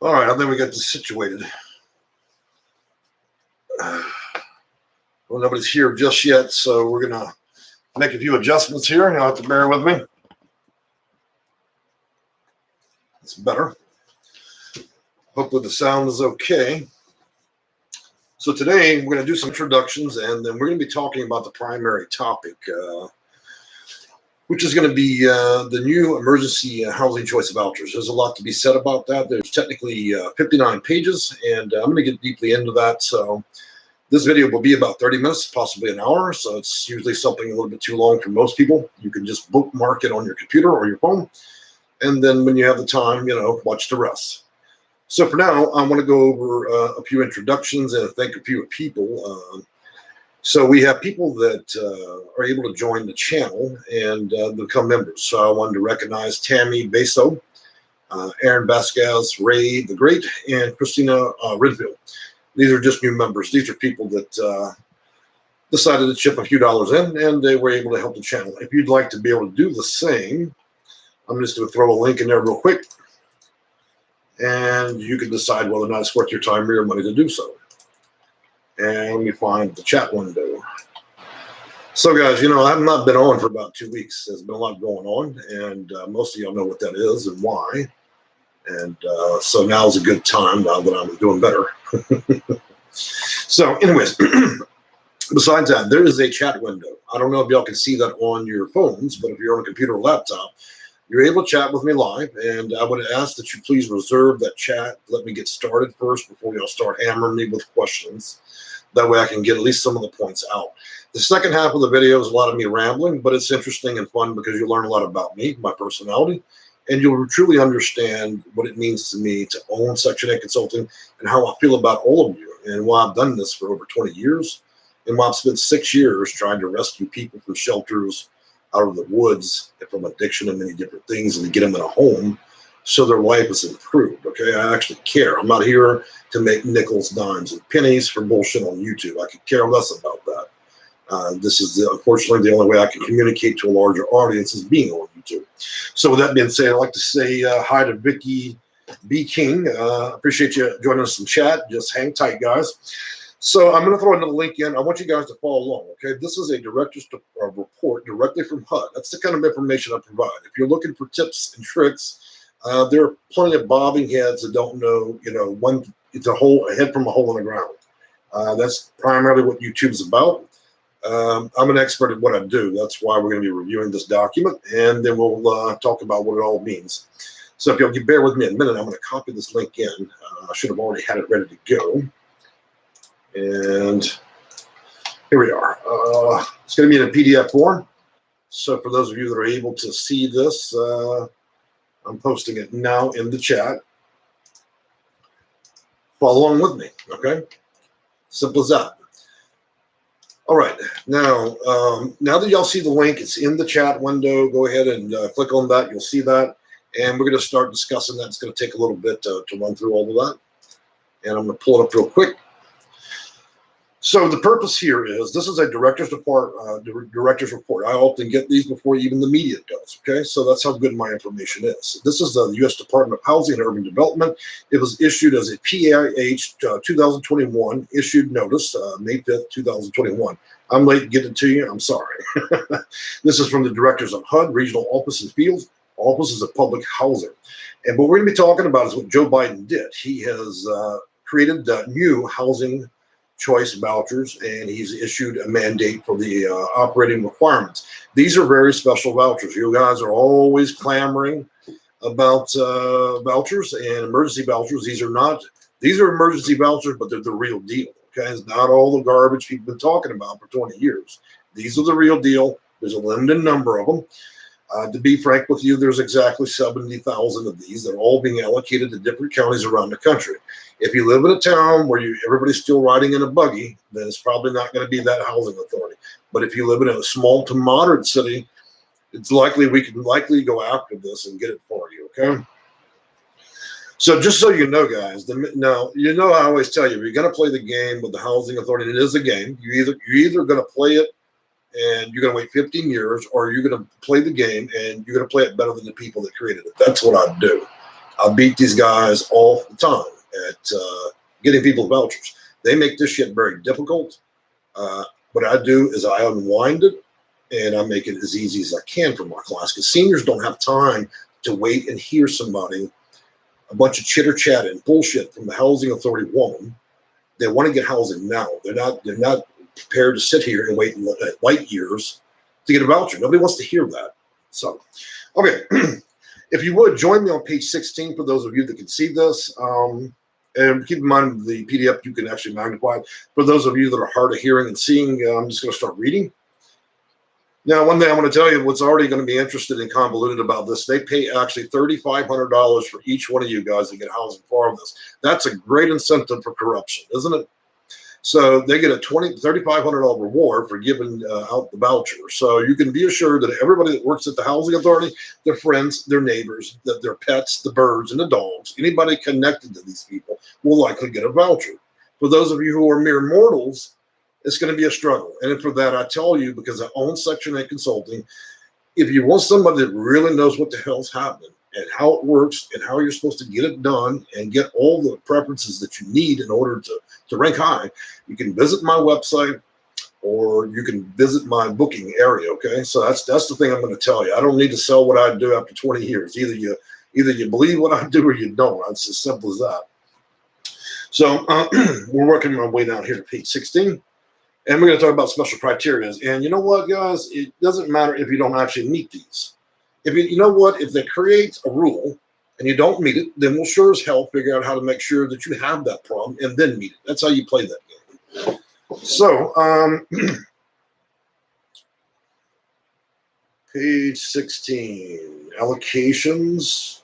All right, I think we got this situated. Well, nobody's here just yet, so we're going to make a few adjustments here. You'll have to bear with me. It's better. Hopefully the sound is okay. So today we're going to do some introductions, and then we're going to be talking about the primary topic, which is going to be the new emergency housing choice vouchers. There's a lot to be said about that. There's technically 59 pages, and I'm going to get deeply into that. So this video will be about 30 minutes, possibly an hour. So it's usually something a little bit too long for most people. You can just bookmark it on your computer or your phone, and then when you have the time, watch the rest. So for now, I want to go over a few introductions and thank a few people. So we have people that are able to join the channel and become members. So I wanted to recognize Tammy Beso, Aaron Vasquez, Ray the Great, and Christina Renfield. These are just new members. These are people that decided to chip a few dollars in, and they were able to help the channel. If you'd like to be able to do the same, I'm just going to throw a link in there real quick, and you can decide whether or not it's worth your time or your money to do so. And let me find the chat window. So guys, I've not been on for about 2 weeks. There's been a lot going on, and most of y'all know what that is and why. And so now's a good time now that I'm doing better. So anyways, besides that, there is a chat window. I don't know if y'all can see that on your phones, but if you're on a computer or laptop, you're able to chat with me live, and I would ask that you please reserve that chat. Let me get started first before y'all start hammering me with questions. That way I can get at least some of the points out. The second half of the video is a lot of me rambling, but it's interesting and fun because you'll learn a lot about me, my personality, and you'll truly understand what it means to me to own Section 8 Consulting and how I feel about all of you and why I've done this for over 20 years and why I've spent 6 years trying to rescue people from shelters, out of the woods, from addiction and many different things, and to get them in a home so their life is improved. Okay, I actually care. I'm not here to make nickels, dimes, and pennies for bullshit on YouTube. I could care less about that. This is unfortunately the only way I can communicate to a larger audience is being on YouTube. So with that being said, I'd like to say hi to Vicky B. King. Appreciate you joining us in chat. Just hang tight, guys. So I'm going to throw another link in. I want you guys to follow along, okay? This is a director's report directly from HUD. That's the kind of information I provide. If you're looking for tips and tricks, there are plenty of bobbing heads that don't know, it's a head from a hole in the ground. That's primarily what YouTube's about. I'm an expert at what I do. That's why we're going to be reviewing this document, and then we'll talk about what it all means. So if you'll bear with me a minute, I'm going to copy this link in. I should have already had it ready to go. And here we are. It's going to be in a PDF form. So for those of you that are able to see this, I'm posting it now in the chat. Follow along with me, okay? Simple as that. All right, now that y'all see the link, it's in the chat window. Go ahead and click on that. You'll see that. And we're going to start discussing that. It's going to take a little bit to run through all of that. And I'm going to pull it up real quick. So the purpose here is this is a director's report. I often get these before even the media does. Okay, so that's how good my information is. This is the U.S. Department of Housing and Urban Development. It was issued as a PIH 2021 issued notice, May 5th, 2021. I'm late getting to you. I'm sorry. This is from the directors of HUD, Regional Office and Fields, Offices of Public Housing. And what we're going to be talking about is what Joe Biden did. He has created new housing choice vouchers, and he's issued a mandate for the operating requirements. These are very special vouchers. You guys are always clamoring about vouchers and emergency vouchers. These are emergency vouchers, but they're the real deal. Okay, it's not all the garbage people have been talking about for 20 years. These are the real deal. There's a limited number of them. To be frank with you, there's exactly 70,000 of these. They're all being allocated to different counties around the country. If you live in a town where everybody's still riding in a buggy, then it's probably not going to be that housing authority. But if you live in a small to moderate city, it's likely we can go after this and get it for you, okay? So just so you know, guys, now, I always tell you, if you're going to play the game with the housing authority, and it is a game, you're either going to play it and you're going to wait 15 years, or you're going to play the game and you're going to play it better than the people that created it. That's what I do. I beat these guys all the time at getting people vouchers. They make this shit very difficult. What I do is I unwind it and I make it as easy as I can for my class, because seniors don't have time to wait and hear somebody, a bunch of chitter chat and bullshit from the housing authority woman. They want to get housing now. They're not prepared to sit here and wait light years to get a voucher. Nobody wants to hear that. So, okay. If you would, join me on page 16 for those of you that can see this. And keep in mind the PDF, you can actually magnify it. For those of you that are hard of hearing and seeing, I'm just going to start reading. Now, one thing I want to tell you, what's already going to be interested and convoluted about this, they pay actually $3,500 for each one of you guys to get housing for this. That's a great incentive for corruption, isn't it? So they get a $3,500 reward for giving out the voucher. So you can be assured that everybody that works at the housing authority, their friends, their neighbors, that their pets, the birds and the dogs, anybody connected to these people will likely get a voucher. For those of you who are mere mortals, it's going to be a struggle. And for that, I tell you, because I own Section 8 consulting, if you want somebody that really knows what the hell's happening and how it works and how you're supposed to get it done and get all the preferences that you need in order to rank high, you can visit my website or you can visit my booking area. Okay, so that's the thing I'm going to tell you. I don't need to sell what I do after 20 years. Either you believe what I do or you don't. It's as simple as that. So we're working my way down here to page 16. And we're going to talk about special criteria. And you know what, guys? It doesn't matter if you don't actually meet these. If you know what, if they create a rule and you don't meet it, then we'll sure as hell figure out how to make sure that you have that problem and then meet it. That's how you play that game. So, page 16, allocations.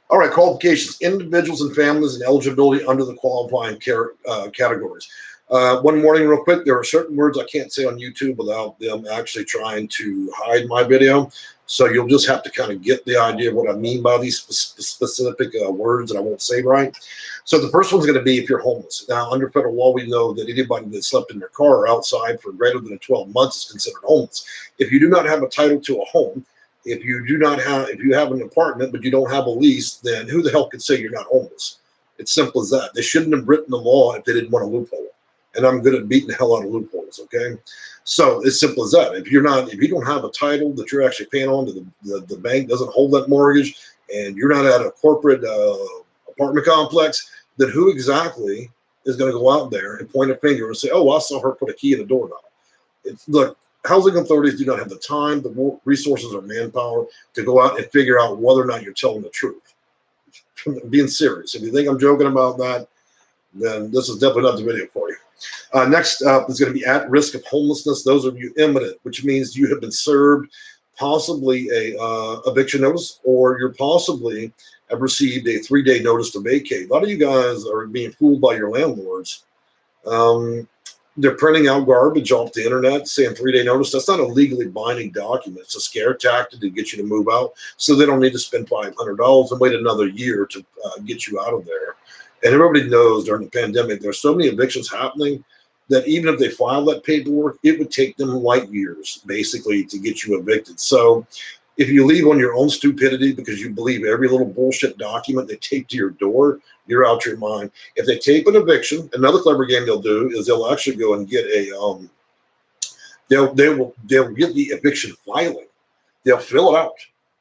All right, qualifications, individuals and families and eligibility under the qualifying categories. One warning real quick, there are certain words I can't say on YouTube without them actually trying to hide my video. So you'll just have to kind of get the idea of what I mean by these specific words that I won't say right. So the first one's going to be if you're homeless. Now, under federal law, we know that anybody that slept in their car or outside for greater than 12 months is considered homeless. If you do not have a title to a home, if you have an apartment but you don't have a lease, then who the hell could say you're not homeless? It's simple as that. They shouldn't have written the law if they didn't want a loophole. And I'm good at beating the hell out of loopholes, okay? So it's simple as that. If you don't have a title that you're actually paying on to the bank doesn't hold that mortgage, and you're not at a corporate apartment complex, then who exactly is going to go out there and point a finger and say, oh, I saw her put a key in a doorknob? Look, housing authorities do not have the time, the resources, or manpower to go out and figure out whether or not you're telling the truth. I'm being serious. If you think I'm joking about that, then this is definitely not the video for you. Next up is going to be at risk of homelessness. Those of you imminent, which means you have been served possibly a eviction notice, or you're possibly have received a 3-day notice to vacate. A lot of you guys are being fooled by your landlords. They're printing out garbage off the internet saying 3-day notice. That's not a legally binding document. It's a scare tactic to get you to move out, so they don't need to spend $500 and wait another year to get you out of there. And everybody knows during the pandemic, there's so many evictions happening that even if they file that paperwork, it would take them light years, basically, to get you evicted. So if you leave on your own stupidity because you believe every little bullshit document they tape to your door, you're out your mind. If they tape an eviction, another clever game they'll do is they'll actually go and get a they'll get the eviction filing. They'll fill it out,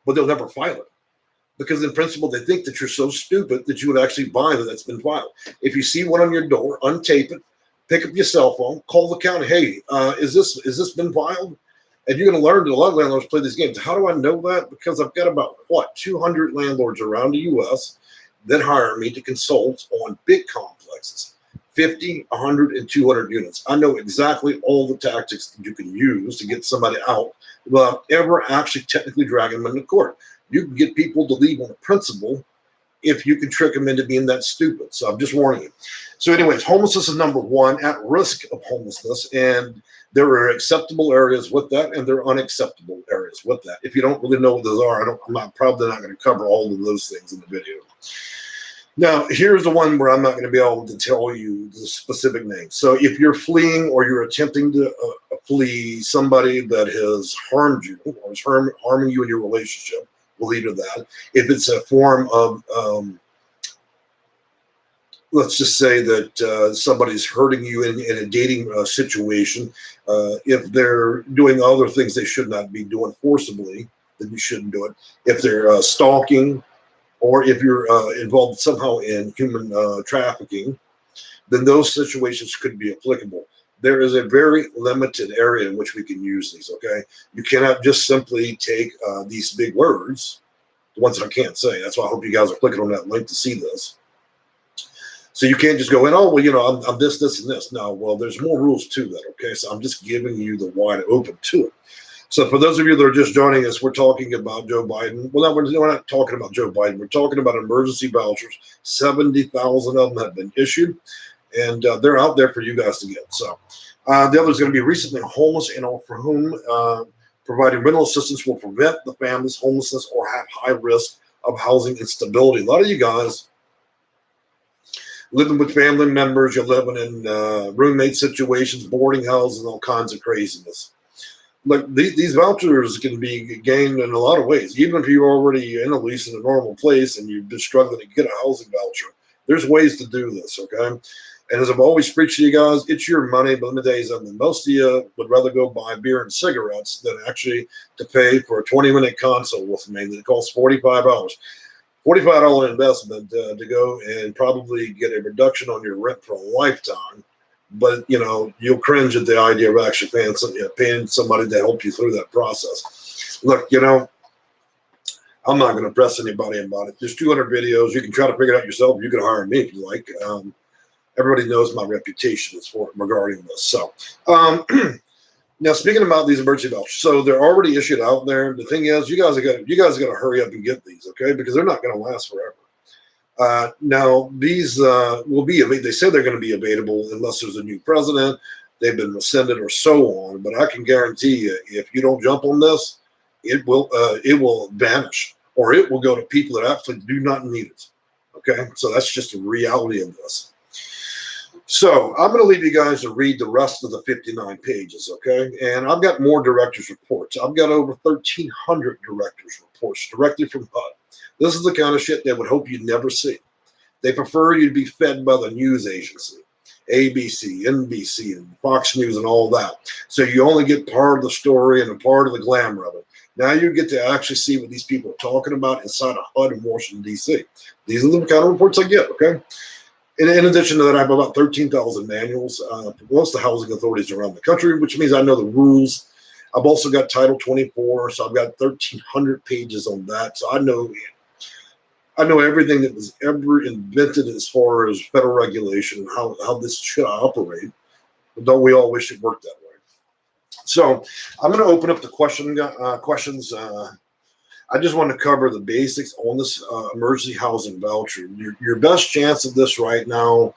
but they'll never file it. Because in principle, they think that you're so stupid that you would actually buy that's been filed. If you see one on your door, untape it, pick up your cell phone, call the county. Hey, is this been filed? And you're going to learn that a lot of landlords play these games. How do I know that? Because I've got about 200 landlords around the U.S. that hire me to consult on big complexes, 50, 100, and 200 units. I know exactly all the tactics that you can use to get somebody out without ever actually technically dragging them into court. You can get people to leave on a principle if you can trick them into being that stupid. So I'm just warning you. So anyways, homelessness is number one, at risk of homelessness. And there are acceptable areas with that, and there are unacceptable areas with that. If you don't really know what those are, I'm probably not going to cover all of those things in the video. Now, here's the one where I'm not going to be able to tell you the specific name. So if you're fleeing or you're attempting to flee somebody that has harmed you or is harming you in your relationship, we'll leave it at that. If it's a form of, let's just say that somebody's hurting you in a dating situation, if they're doing other things they should not be doing forcibly, then you shouldn't do it. If they're stalking, or if you're involved somehow in human trafficking, then those situations could be applicable. There is a very limited area in which we can use these, okay? You cannot just simply take these big words, the ones that I can't say. That's why I hope you guys are clicking on that link to see this. So you can't just go in, oh, well, you know, I'm this, this, and this. No, well, there's more rules to that, okay? So I'm just giving you the wide open to it. So for those of you that are just joining us, we're talking about Joe Biden. Well, no, we're not talking about Joe Biden. We're talking about emergency vouchers. 70,000 of them have been issued, and they're out there for you guys to get. So the other is going to be recently homeless, and for whom providing rental assistance will prevent the family's homelessness or have high risk of housing instability. A lot of you guys living with family members, you're living in roommate situations, boarding houses, and all kinds of craziness. Look, these vouchers can be gained in a lot of ways. Even if you're already in a lease in a normal place and you've been struggling to get a housing voucher, there's ways to do this, okay? And as I've always preached to you guys, it's your money, but let me tell you something. Most of you would rather go buy beer and cigarettes than actually to pay for a 20-minute consult with me that costs $45. $45 investment to go and probably get a reduction on your rent for a lifetime. But, you know, you'll cringe at the idea of actually paying somebody to help you through that process. Look, you know, I'm not going to press anybody about it. There's 200 videos. You can try to figure it out yourself. You can hire me if you like. Everybody knows my reputation is for regarding this. So, now speaking about these emergency vouchers, so they're already issued out there. The thing is, you guys got to hurry up and get these, okay? Because they're not going to last forever. Now these will be, they say they're going to be available unless there's a new president, they've been rescinded or so on. But I can guarantee you, if you don't jump on this, it will vanish, or it will go to people that actually do not need it. Okay, so that's just the reality of this. So I'm going to leave you guys to read the rest of the 59 pages, okay? And I've got more directors' reports. I've got over 1,300 directors' reports directly from HUD. This is the kind of shit they would hope you'd never see. They prefer you to be fed by the news agency, ABC, NBC, and Fox News and all that. So you only get part of the story and a part of the glamour of it. Now you get to actually see what these people are talking about inside of HUD in Washington, D.C. These are the kind of reports I get, okay? In addition to that, I have about 13,000 manuals for most of the housing authorities around the country, which means I know the rules. I've also got Title 24, so I've got 1,300 pages on that. So I know everything that was ever invented as far as federal regulation and how this should operate. But don't we all wish it worked that way? So I'm going to open up the questions. I just want to cover the basics on this emergency housing voucher. Your best chance of this right now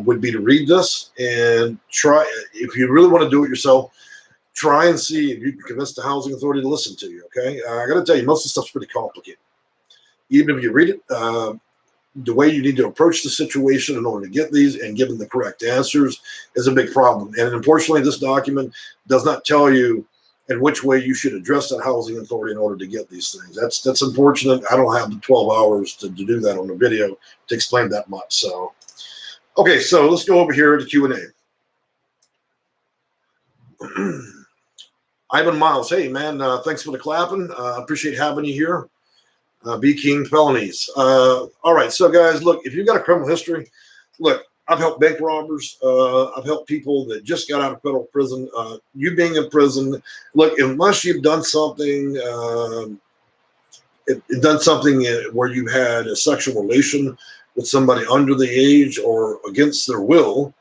would be to read this and try. If you really want to do it yourself, try and see if you can convince the housing authority to listen to you. Okay, I got to tell you, most of the stuff's pretty complicated. Even if you read it, the way you need to approach the situation in order to get these and give them the correct answers is a big problem. And unfortunately, this document does not tell you in which way you should address that housing authority in order to get these things. That's unfortunate. I don't have the 12 hours to do that on a video to explain that much. So, okay, so let's go over here to Q&A. Ivan Miles, hey man, thanks for the clapping. Appreciate having you here. B King Felonies. All right, so guys, look, if you've got a criminal history, look, I've helped bank robbers. I've helped people that just got out of federal prison. You being in prison, look, unless you've done something, where you had a sexual relation with somebody under the age or against their will,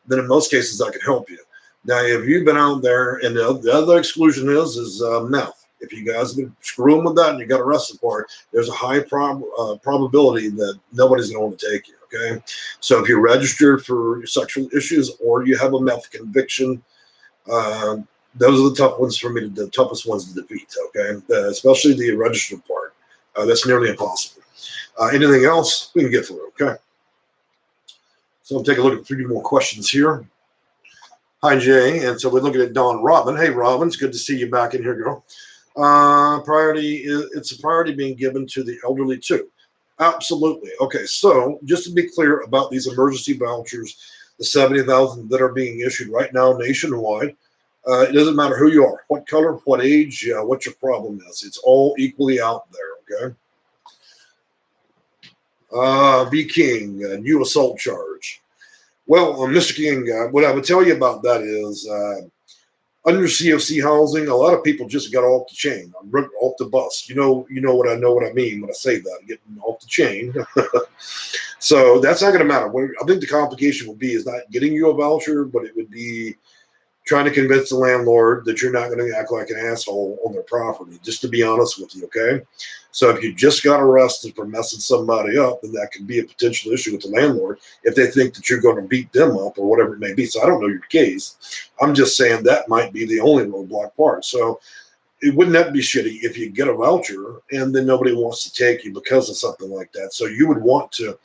then in most cases I can help you. Now, if you've been out there, and the other exclusion is meth. If you guys have been screwing with that and you got arrested for it, there's a high probability that nobody's going to want to take you, okay? So if you're registered for sexual issues or you have a meth conviction, those are the tough ones for me, the toughest ones to defeat, okay? Especially the registered part. That's nearly impossible. Anything else, we can get through, okay? So I'll take a look at a few more questions here. Hi, Jay. And so we're looking at Don Robin. Hey, Robin, it's good to see you back in here, girl. It's a priority being given to the elderly too. Absolutely. Okay, so just to be clear about these emergency vouchers, the 70,000 that are being issued right now nationwide, it doesn't matter who you are, what color, what age, what your problem is. It's all equally out there, okay? B. King, new assault charge. Well, Mr. King, what I would tell you about that is under CFC housing, a lot of people just got off the chain, off the bus. You know what I mean when I say that, getting off the chain. So that's not going to matter. I think the complication would be is not getting you a voucher, but it would be trying to convince the landlord that you're not going to act like an asshole on their property, just to be honest with you, okay? So if you just got arrested for messing somebody up, then that could be a potential issue with the landlord if they think that you're going to beat them up or whatever it may be. So I don't know your case. I'm just saying that might be the only roadblock part. So wouldn't that be shitty if you get a voucher and then nobody wants to take you because of something like that? So you would want to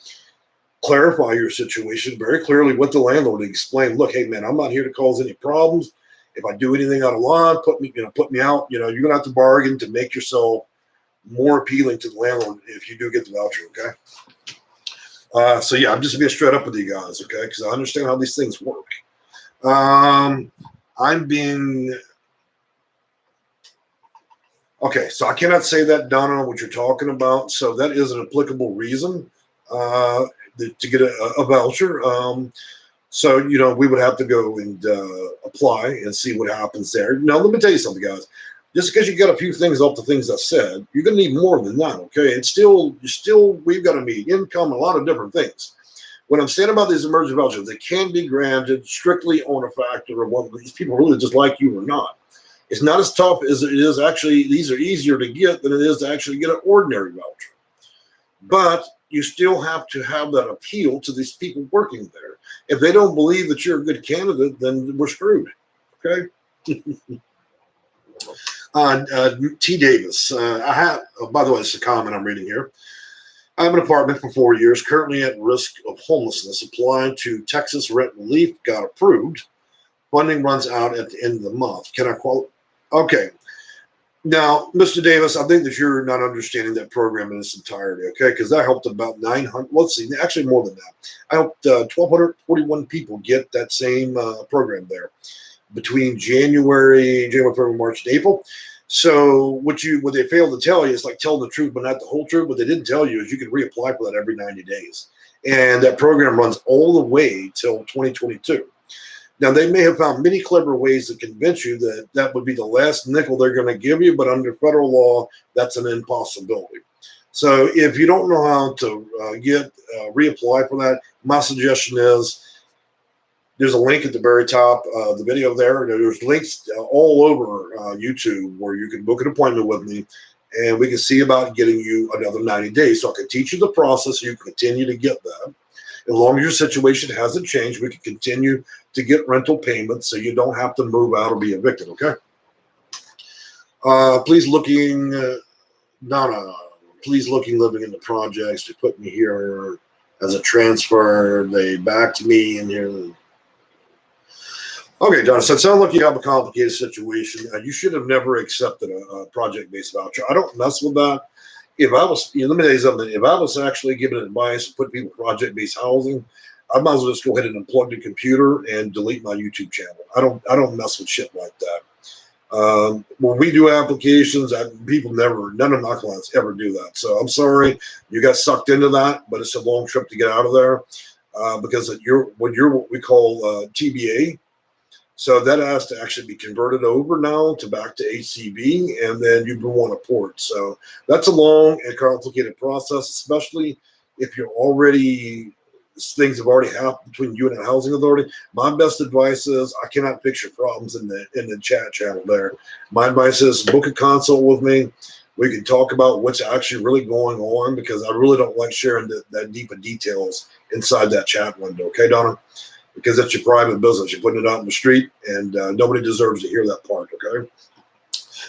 clarify your situation very clearly with the landlord and explain, look, hey man, I'm not here to cause any problems. If I do anything out of line, put me out. You're gonna have to bargain to make yourself more appealing to the landlord if you do get the voucher, okay? So yeah, I'm just being straight up with you guys, okay? Because I understand how these things work. Okay, so I cannot say that, Donna, what you're talking about. So that is an applicable reason to get a voucher. So, we would have to go and apply and see what happens there. Now, let me tell you something, guys. Just because you got a few things off the things I said, you're going to need more than that, okay? It's still, we've got to meet income, a lot of different things. When I'm saying about these emergency vouchers, they can be granted strictly on a factor of whether these people really just like you or not. It's not as tough as it is actually. These are easier to get than it is to actually get an ordinary voucher. But you still have to have that appeal to these people working there. If they don't believe that you're a good candidate, then we're screwed, okay? T. Davis, I have, by the way, it's a comment I'm reading here. I have an apartment for 4 years, currently at risk of homelessness, applied to Texas rent relief, got approved. Funding runs out at the end of the month. Can I qualify? Okay. Now, Mr. Davis, I think that you're not understanding that program in its entirety, okay? Because I helped about 900, let's see, actually more than that. I helped 1,241 people get that same program there between January, February, March, and April. So what they failed to tell you is like telling the truth, but not the whole truth. What they didn't tell you is you can reapply for that every 90 days. And that program runs all the way till 2022. Now, they may have found many clever ways to convince you that that would be the last nickel they're going to give you, but under federal law, that's an impossibility. So if you don't know how to reapply for that, my suggestion is there's a link at the very top of the video there. There's links all over YouTube where you can book an appointment with me, and we can see about getting you another 90 days. So I can teach you the process so you can continue to get that. As long as your situation hasn't changed, we can continue to get rental payments so you don't have to move out or be evicted, okay? Please looking, living in the projects to put me here as a transfer. They backed me in here. Okay, Donna, so it sounds like you have a complicated situation. You should have never accepted a project-based voucher. I don't mess with that. If I was, let me tell you something. If I was actually giving advice to put people project-based housing, I might as well just go ahead and unplug the computer and delete my YouTube channel. I don't mess with shit like that. When we do applications, none of my clients ever do that. So I'm sorry you got sucked into that, but it's a long trip to get out of there because you're what we call TBA. So that has to actually be converted over now back to HCV, and then you want a port. So that's a long and complicated process, especially if things have already happened between you and a housing authority. My best advice is I cannot fix your problems in the chat channel there. My advice is book a consult with me. We can talk about what's actually really going on because I really don't like sharing that deep of details inside that chat window. Okay, Donna? Because that's your private business. You're putting it out in the street, and nobody deserves to hear that part, okay?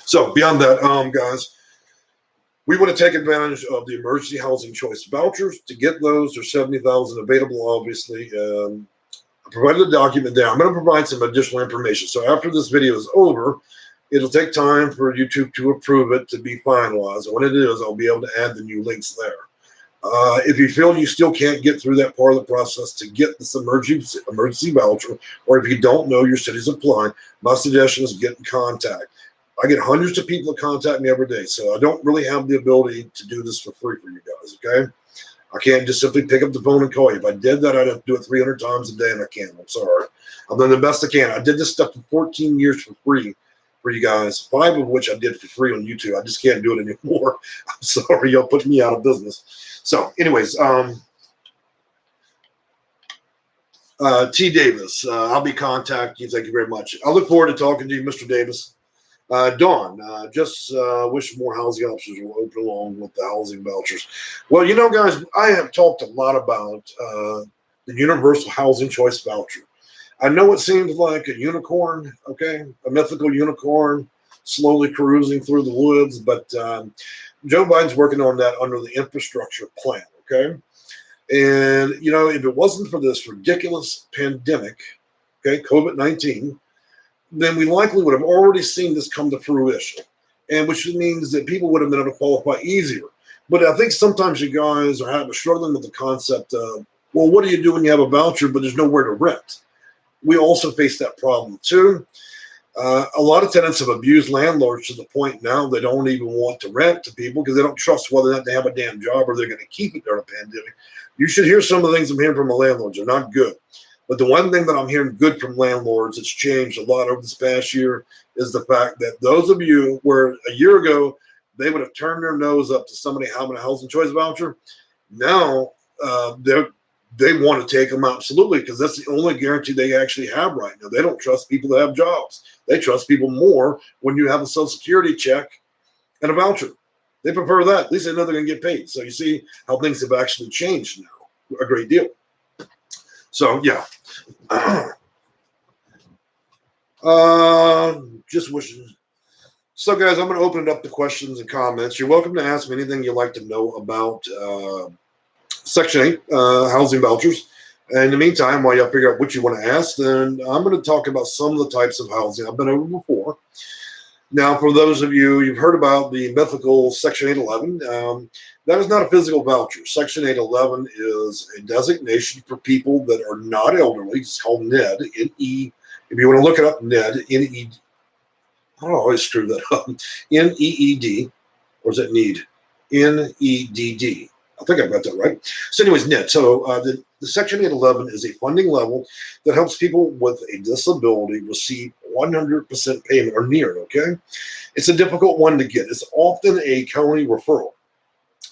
So beyond that, guys, we want to take advantage of the Emergency Housing Choice Vouchers. To get those, there's 70,000 available, obviously. I provided a document there. I'm going to provide some additional information. So after this video is over, It'll take time for YouTube to approve it to be finalized. And when it is, I'll be able to add the new links there. If you feel you still can't get through that part of the process to get this emergency voucher, or if you don't know your city's applying, my suggestion is get in contact. I get hundreds of people that contact me every day, so I don't really have the ability to do this for free for you guys, okay? I can't just simply pick up the phone and call you. If I did that, I'd have to do it 300 times a day, and I can't. I'm sorry. I'm doing the best I can. I did this stuff for 14 years for free for you guys, 5 of which I did for free on YouTube. I just can't do it anymore. I'm sorry. Y'all put me out of business. So anyways, T. Davis, I'll be contacting you. Thank you very much. I look forward to talking to you, Mr. Davis. Dawn, just wish more housing options will open along with the housing vouchers. Well, you know, guys, I have talked a lot about the universal housing choice voucher. I know it seems like a unicorn, okay, a mythical unicorn slowly cruising through the woods, but Joe Biden's working on that under the infrastructure plan, okay? And, you know, if it wasn't for this ridiculous pandemic, okay, COVID-19, then we likely would have already seen this come to fruition, and which means that people would have been able to qualify easier. But I think sometimes you guys are struggling with the concept of, well, what do you do when you have a voucher, but there's nowhere to rent? We also face that problem too. A lot of tenants have abused landlords to the point now they don't even want to rent to people because they don't trust whether or not they have a damn job or they're going to keep it during a pandemic. You should hear some of the things I'm hearing from the landlords. They're not good. But the one thing that I'm hearing good from landlords that's changed a lot over this past year is the fact that those of you where a year ago they would have turned their nose up to somebody having a housing choice voucher, now they want to take them absolutely because that's the only guarantee they actually have right now. They don't trust people that have jobs. They trust people more when you have a Social Security check and a voucher. They prefer that. At least they know they're going to get paid. So you see how things have actually changed now a great deal. So, yeah. Just wishing. So, guys, I'm going to open it up to questions and comments. You're welcome to ask me anything you'd like to know about Section 8 housing vouchers. And in the meantime, while y'all figure out what you want to ask, then I'm going to talk about some of the types of housing I've been over before. Now, for those of you, you've heard about the mythical Section 811. That is not a physical voucher. Section 811 is a designation for people that are not elderly. It's called NED, N-E. If you want to look it up, NED, N-E. I always screw that up. N-E-E-D, or is it NEED? N-E-D-D. I think I've got that right. So anyways, NED. So the Section 811 is a funding level that helps people with a disability receive 100% payment or near, okay? It's a difficult one to get. It's often a county referral.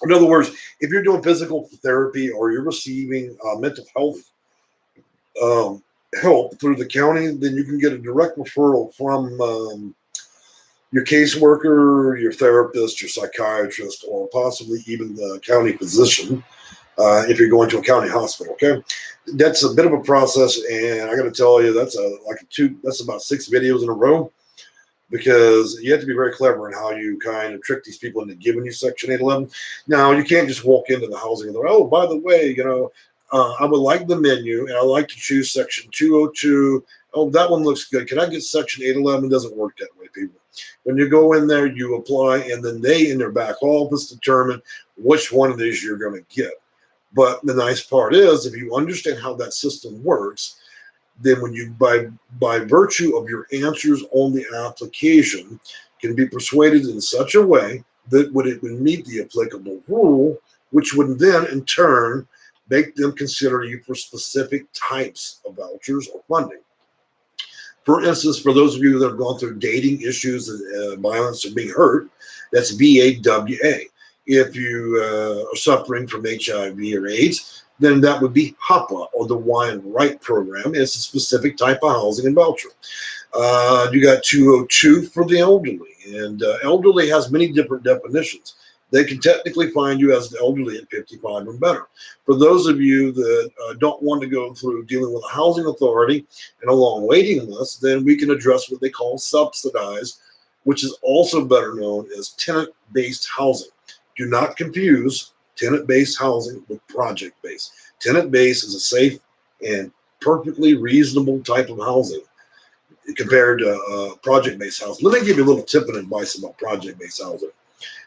In other words, if you're doing physical therapy or you're receiving mental health help through the county, then you can get a direct referral from your caseworker, your therapist, your psychiatrist, or possibly even the county physician if you're going to a county hospital, okay? That's a bit of a process, and I got to tell you, that's about 6 videos in a row, because you have to be very clever in how you kind of trick these people into giving you Section 811. Now, you can't just walk into the housing and go, oh, by the way, you know, I would like the menu, and I like to choose Section 202. Oh, that one looks good. Can I get Section 811? It doesn't work that way, people. When you go in there, you apply, and then they, in their back office, determine which one of these you're going to get. But the nice part is, if you understand how that system works, then when you, by virtue of your answers on the application, can be persuaded in such a way that it would meet the applicable rule, which would then, in turn, make them consider you for specific types of vouchers or funding. For instance, for those of you that have gone through dating issues, violence, or being hurt, that's VAWA. If you are suffering from HIV or AIDS, then that would be Hopwa, or the Wine Right program. It's a specific type of housing and voucher. You got 202 for the elderly, and elderly has many different definitions. They can technically find you as the elderly at 55 and better. For those of you that don't want to go through dealing with a housing authority and a long waiting list, then we can address what they call subsidized, which is also better known as tenant-based housing. Do not confuse tenant-based housing with project-based. Tenant-based is a safe and perfectly reasonable type of housing. compared to project-based housing. Let me give you a little tip and advice about project-based housing.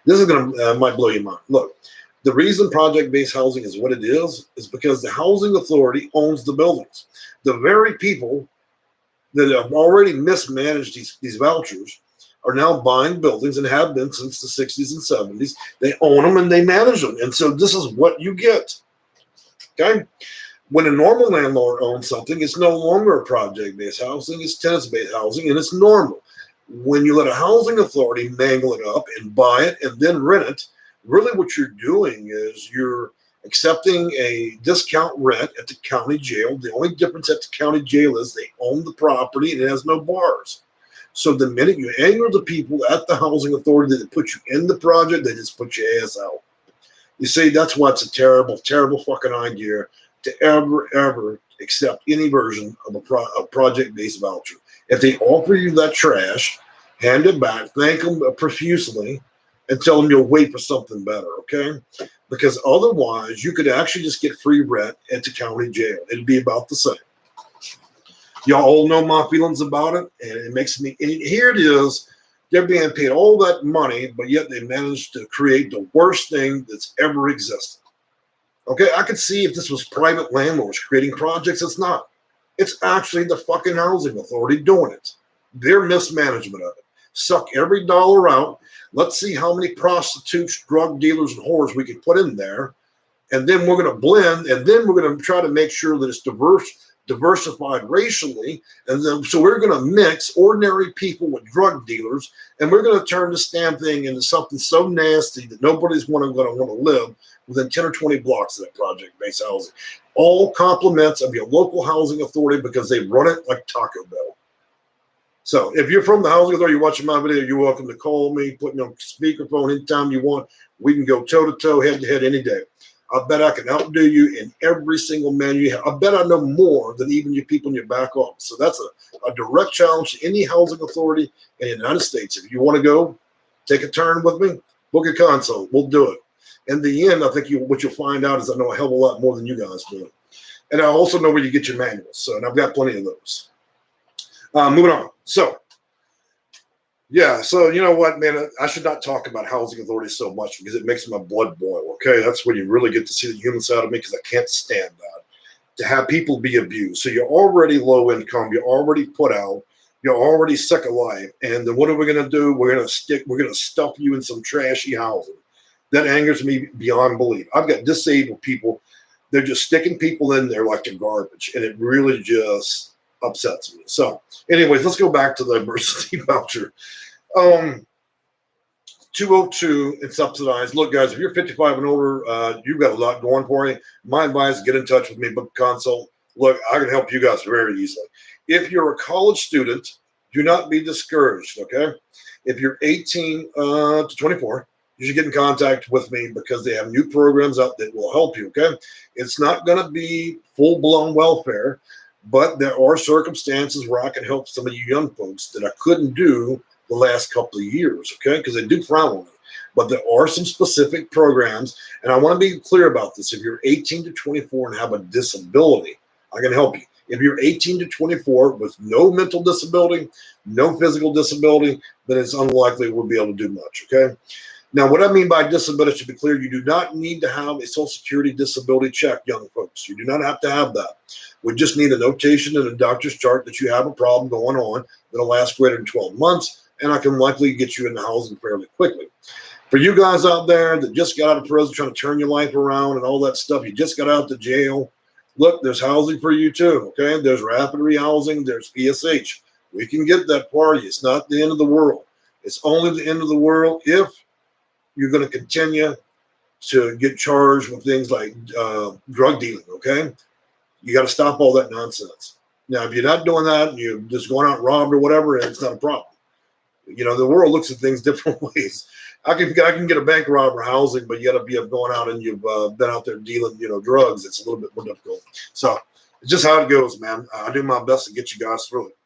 This is gonna might blow your mind. Look, the reason project-based housing is what it is because the housing authority owns the buildings. The very people that have already mismanaged these vouchers are now buying buildings and have been since the 60s and 70s. They own them and they manage them. And so this is what you get. Okay? When a normal landlord owns something, it's no longer a project-based housing, it's tenants-based housing, and it's normal. When you let a housing authority mangle it up and buy it and then rent it, really what you're doing is you're accepting a discount rent at the county jail. The only difference at the county jail is they own the property and it has no bars. So the minute you anger the people at the housing authority that put you in the project, they just put your ass out. You see, that's why it's a terrible, terrible fucking idea to ever accept any version of a project-based voucher. If they offer you that trash, hand it back, thank them profusely, and tell them you'll wait for something better, okay? Because otherwise, you could actually just get free rent at the county jail. It'd be about the same. Y'all all know my feelings about it, and it makes me, and here it is, they're being paid all that money, but yet they managed to create the worst thing that's ever existed. Okay, I could see if this was private landlords creating projects. It's not. It's actually the fucking housing authority doing it. Their mismanagement of it. Suck every dollar out. Let's see how many prostitutes, drug dealers, and whores we can put in there. And then we're going to blend, and then we're going to try to make sure that it's diversified racially. And then, so we're going to mix ordinary people with drug dealers, and we're going to turn this damn thing into something so nasty that nobody's going to want to live within 10 or 20 blocks of that project-based housing. All compliments of your local housing authority because they run it like Taco Bell. So if you're from the housing authority, you're watching my video, you're welcome to call me, put me on speakerphone anytime you want. We can go toe-to-toe, head-to-head any day. I bet I can outdo you in every single menu you have. I bet I know more than even you people in your back office. So that's a direct challenge to any housing authority in the United States. If you want to go, take a turn with me, book a consult. We'll do it. In the end, I think what you'll find out is I know a hell of a lot more than you guys do. And I also know where you get your manuals. So, and I've got plenty of those. Moving on. So, yeah. So, you know what, man? I should not talk about housing authorities so much because it makes my blood boil. Okay. That's when you really get to see the human side of me because I can't stand that. To have people be abused. So you're already low income. You're already put out. You're already sick of life. And then what are we going to do? We're going to stuff you in some trashy housing. That angers me beyond belief. I've got disabled people. They're just sticking people in there like they're garbage. And it really just upsets me. So anyways, let's go back to the emergency voucher. 202 and subsidized. Look, guys, if you're 55 and older, you've got a lot going for you. My advice is get in touch with me, book a consult. Look, I can help you guys very easily. If you're a college student, do not be discouraged, okay? If you're 18 to 24, you should get in contact with me because they have new programs out that will help you, okay? It's not going to be full-blown welfare, but there are circumstances where I can help some of you young folks that I couldn't do the last couple of years, okay? Because they do frown on it. But there are some specific programs, and I want to be clear about this. If you're 18 to 24 and have a disability, I can help you. If you're 18 to 24 with no mental disability, no physical disability, then it's unlikely we'll be able to do much, okay? Now, what I mean by disability, to be clear, you do not need to have a Social Security disability check, young folks. You do not have to have that. We just need a notation in a doctor's chart that you have a problem going on that'll last greater than 12 months, and I can likely get you into housing fairly quickly. For you guys out there that just got out of prison trying to turn your life around and all that stuff, you just got out to jail, look, there's housing for you too, okay? There's rapid rehousing, there's PSH. We can get that for you. It's not the end of the world. It's only the end of the world if you're going to continue to get charged with things like drug dealing, okay? You got to stop all that nonsense. Now, if you're not doing that, and you're just going out and robbed or whatever, it's not a problem. You know, the world looks at things different ways. I can get a bank robber housing, but you got to be going out and you've been out there dealing, drugs. It's a little bit more difficult. So it's just how it goes, man. I do my best to get you guys through it.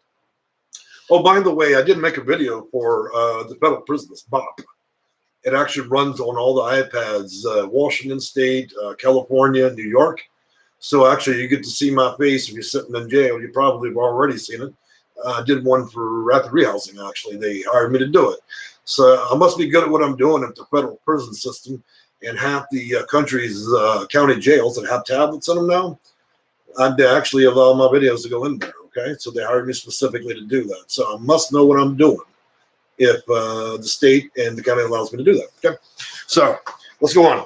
Oh, by the way, I did make a video for the federal prisons, BOP. It actually runs on all the iPads, Washington State, California, New York. So actually, you get to see my face if you're sitting in jail. You probably have already seen it. did one for rapid rehousing, actually. They hired me to do it. So I must be good at what I'm doing at the federal prison system, and half the country's county jails that have tablets in them now, I'd actually allow my videos to go in there, okay? So they hired me specifically to do that. So I must know what I'm doing if the state and the county allows me to do that, okay? So let's go on.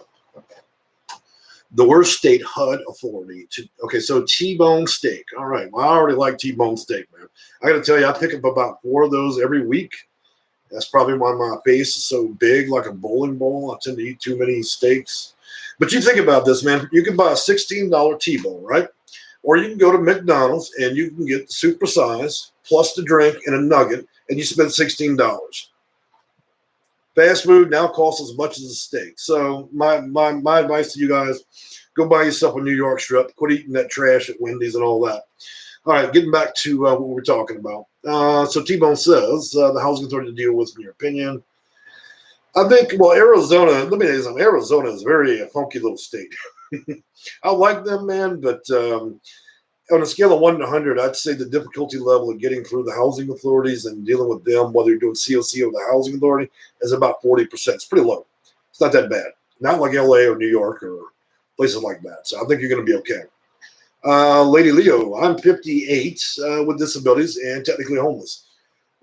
The worst state HUD authority. Okay, so T-bone steak. All right, well, I already like T-bone steak, man. I got to tell you, I pick up about 4 of those every week. That's probably why my face is so big, like a bowling ball. I tend to eat too many steaks. But you think about this, man. You can buy a $16 T-bone, right? Or you can go to McDonald's and you can get the super size plus the drink and a nugget, and you spend $16. Fast food now costs as much as a steak. So my advice to you guys, go buy yourself a New York strip. Quit eating that trash at Wendy's and all that. All right, getting back to what we're talking about. So T-Bone says, the housing authority to deal with, in your opinion. I think, well, Arizona, let me tell you something. Arizona is very a funky little state. I like them, man, but on a scale of 1 to 100, I'd say the difficulty level of getting through the housing authorities and dealing with them, whether you're doing COC or the housing authority, is about 40%. It's pretty low. It's not that bad. Not like LA or New York or places like that. So I think you're going to be okay. Lady Leo, I'm 58 with disabilities and technically homeless.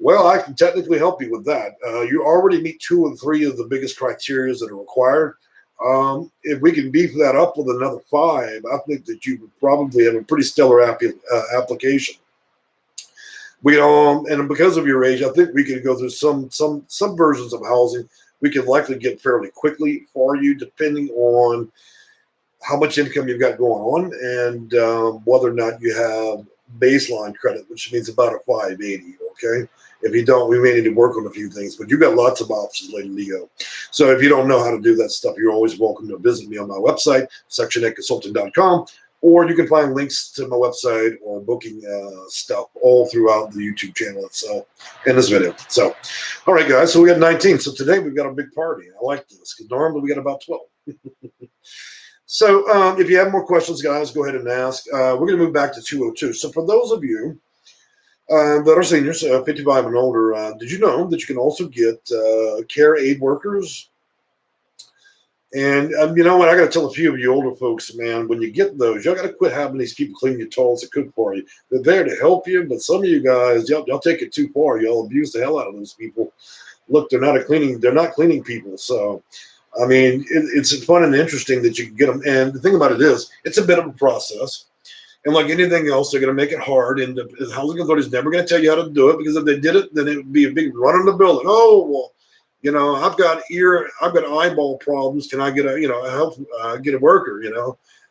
Well, I can technically help you with that. You already meet 2 or 3 of the biggest criteria that are required. If we can beef that up with another 5, I think that you would probably have a pretty stellar application. And because of your age, I think we could go through some versions of housing we can likely get fairly quickly for you, depending on how much income you've got going on and whether or not you have baseline credit, which means about a 580. Okay. If you don't, we may need to work on a few things, but you've got lots of options, Lady Leo. So if you don't know how to do that stuff, you're always welcome to visit me on my website, sectionedconsulting.com, or you can find links to my website or booking stuff all throughout the YouTube channel itself in this video. So, all right, guys, so we got 19. So today we've got a big party. I like this because normally we got about 12. So if you have more questions, guys, go ahead and ask. We're going to move back to 202. So for those of you that are seniors, 55 and older, did you know that you can also get care aid workers? And you know what? I got to tell a few of you older folks, man, when you get those, y'all got to quit having these people clean your toilets and cook for you. They're there to help you, but some of you guys, y'all take it too far. Y'all abuse the hell out of those people. Look, they're not cleaning people. So, I mean, it's fun and interesting that you can get them. And the thing about it is, it's a bit of a process. And like anything else, they're going to make it hard. And the housing authority is never going to tell you how to do it, because if they did it, then it would be a big run in the building. Oh, well, you know, I've got eyeball problems. Can I get get a worker,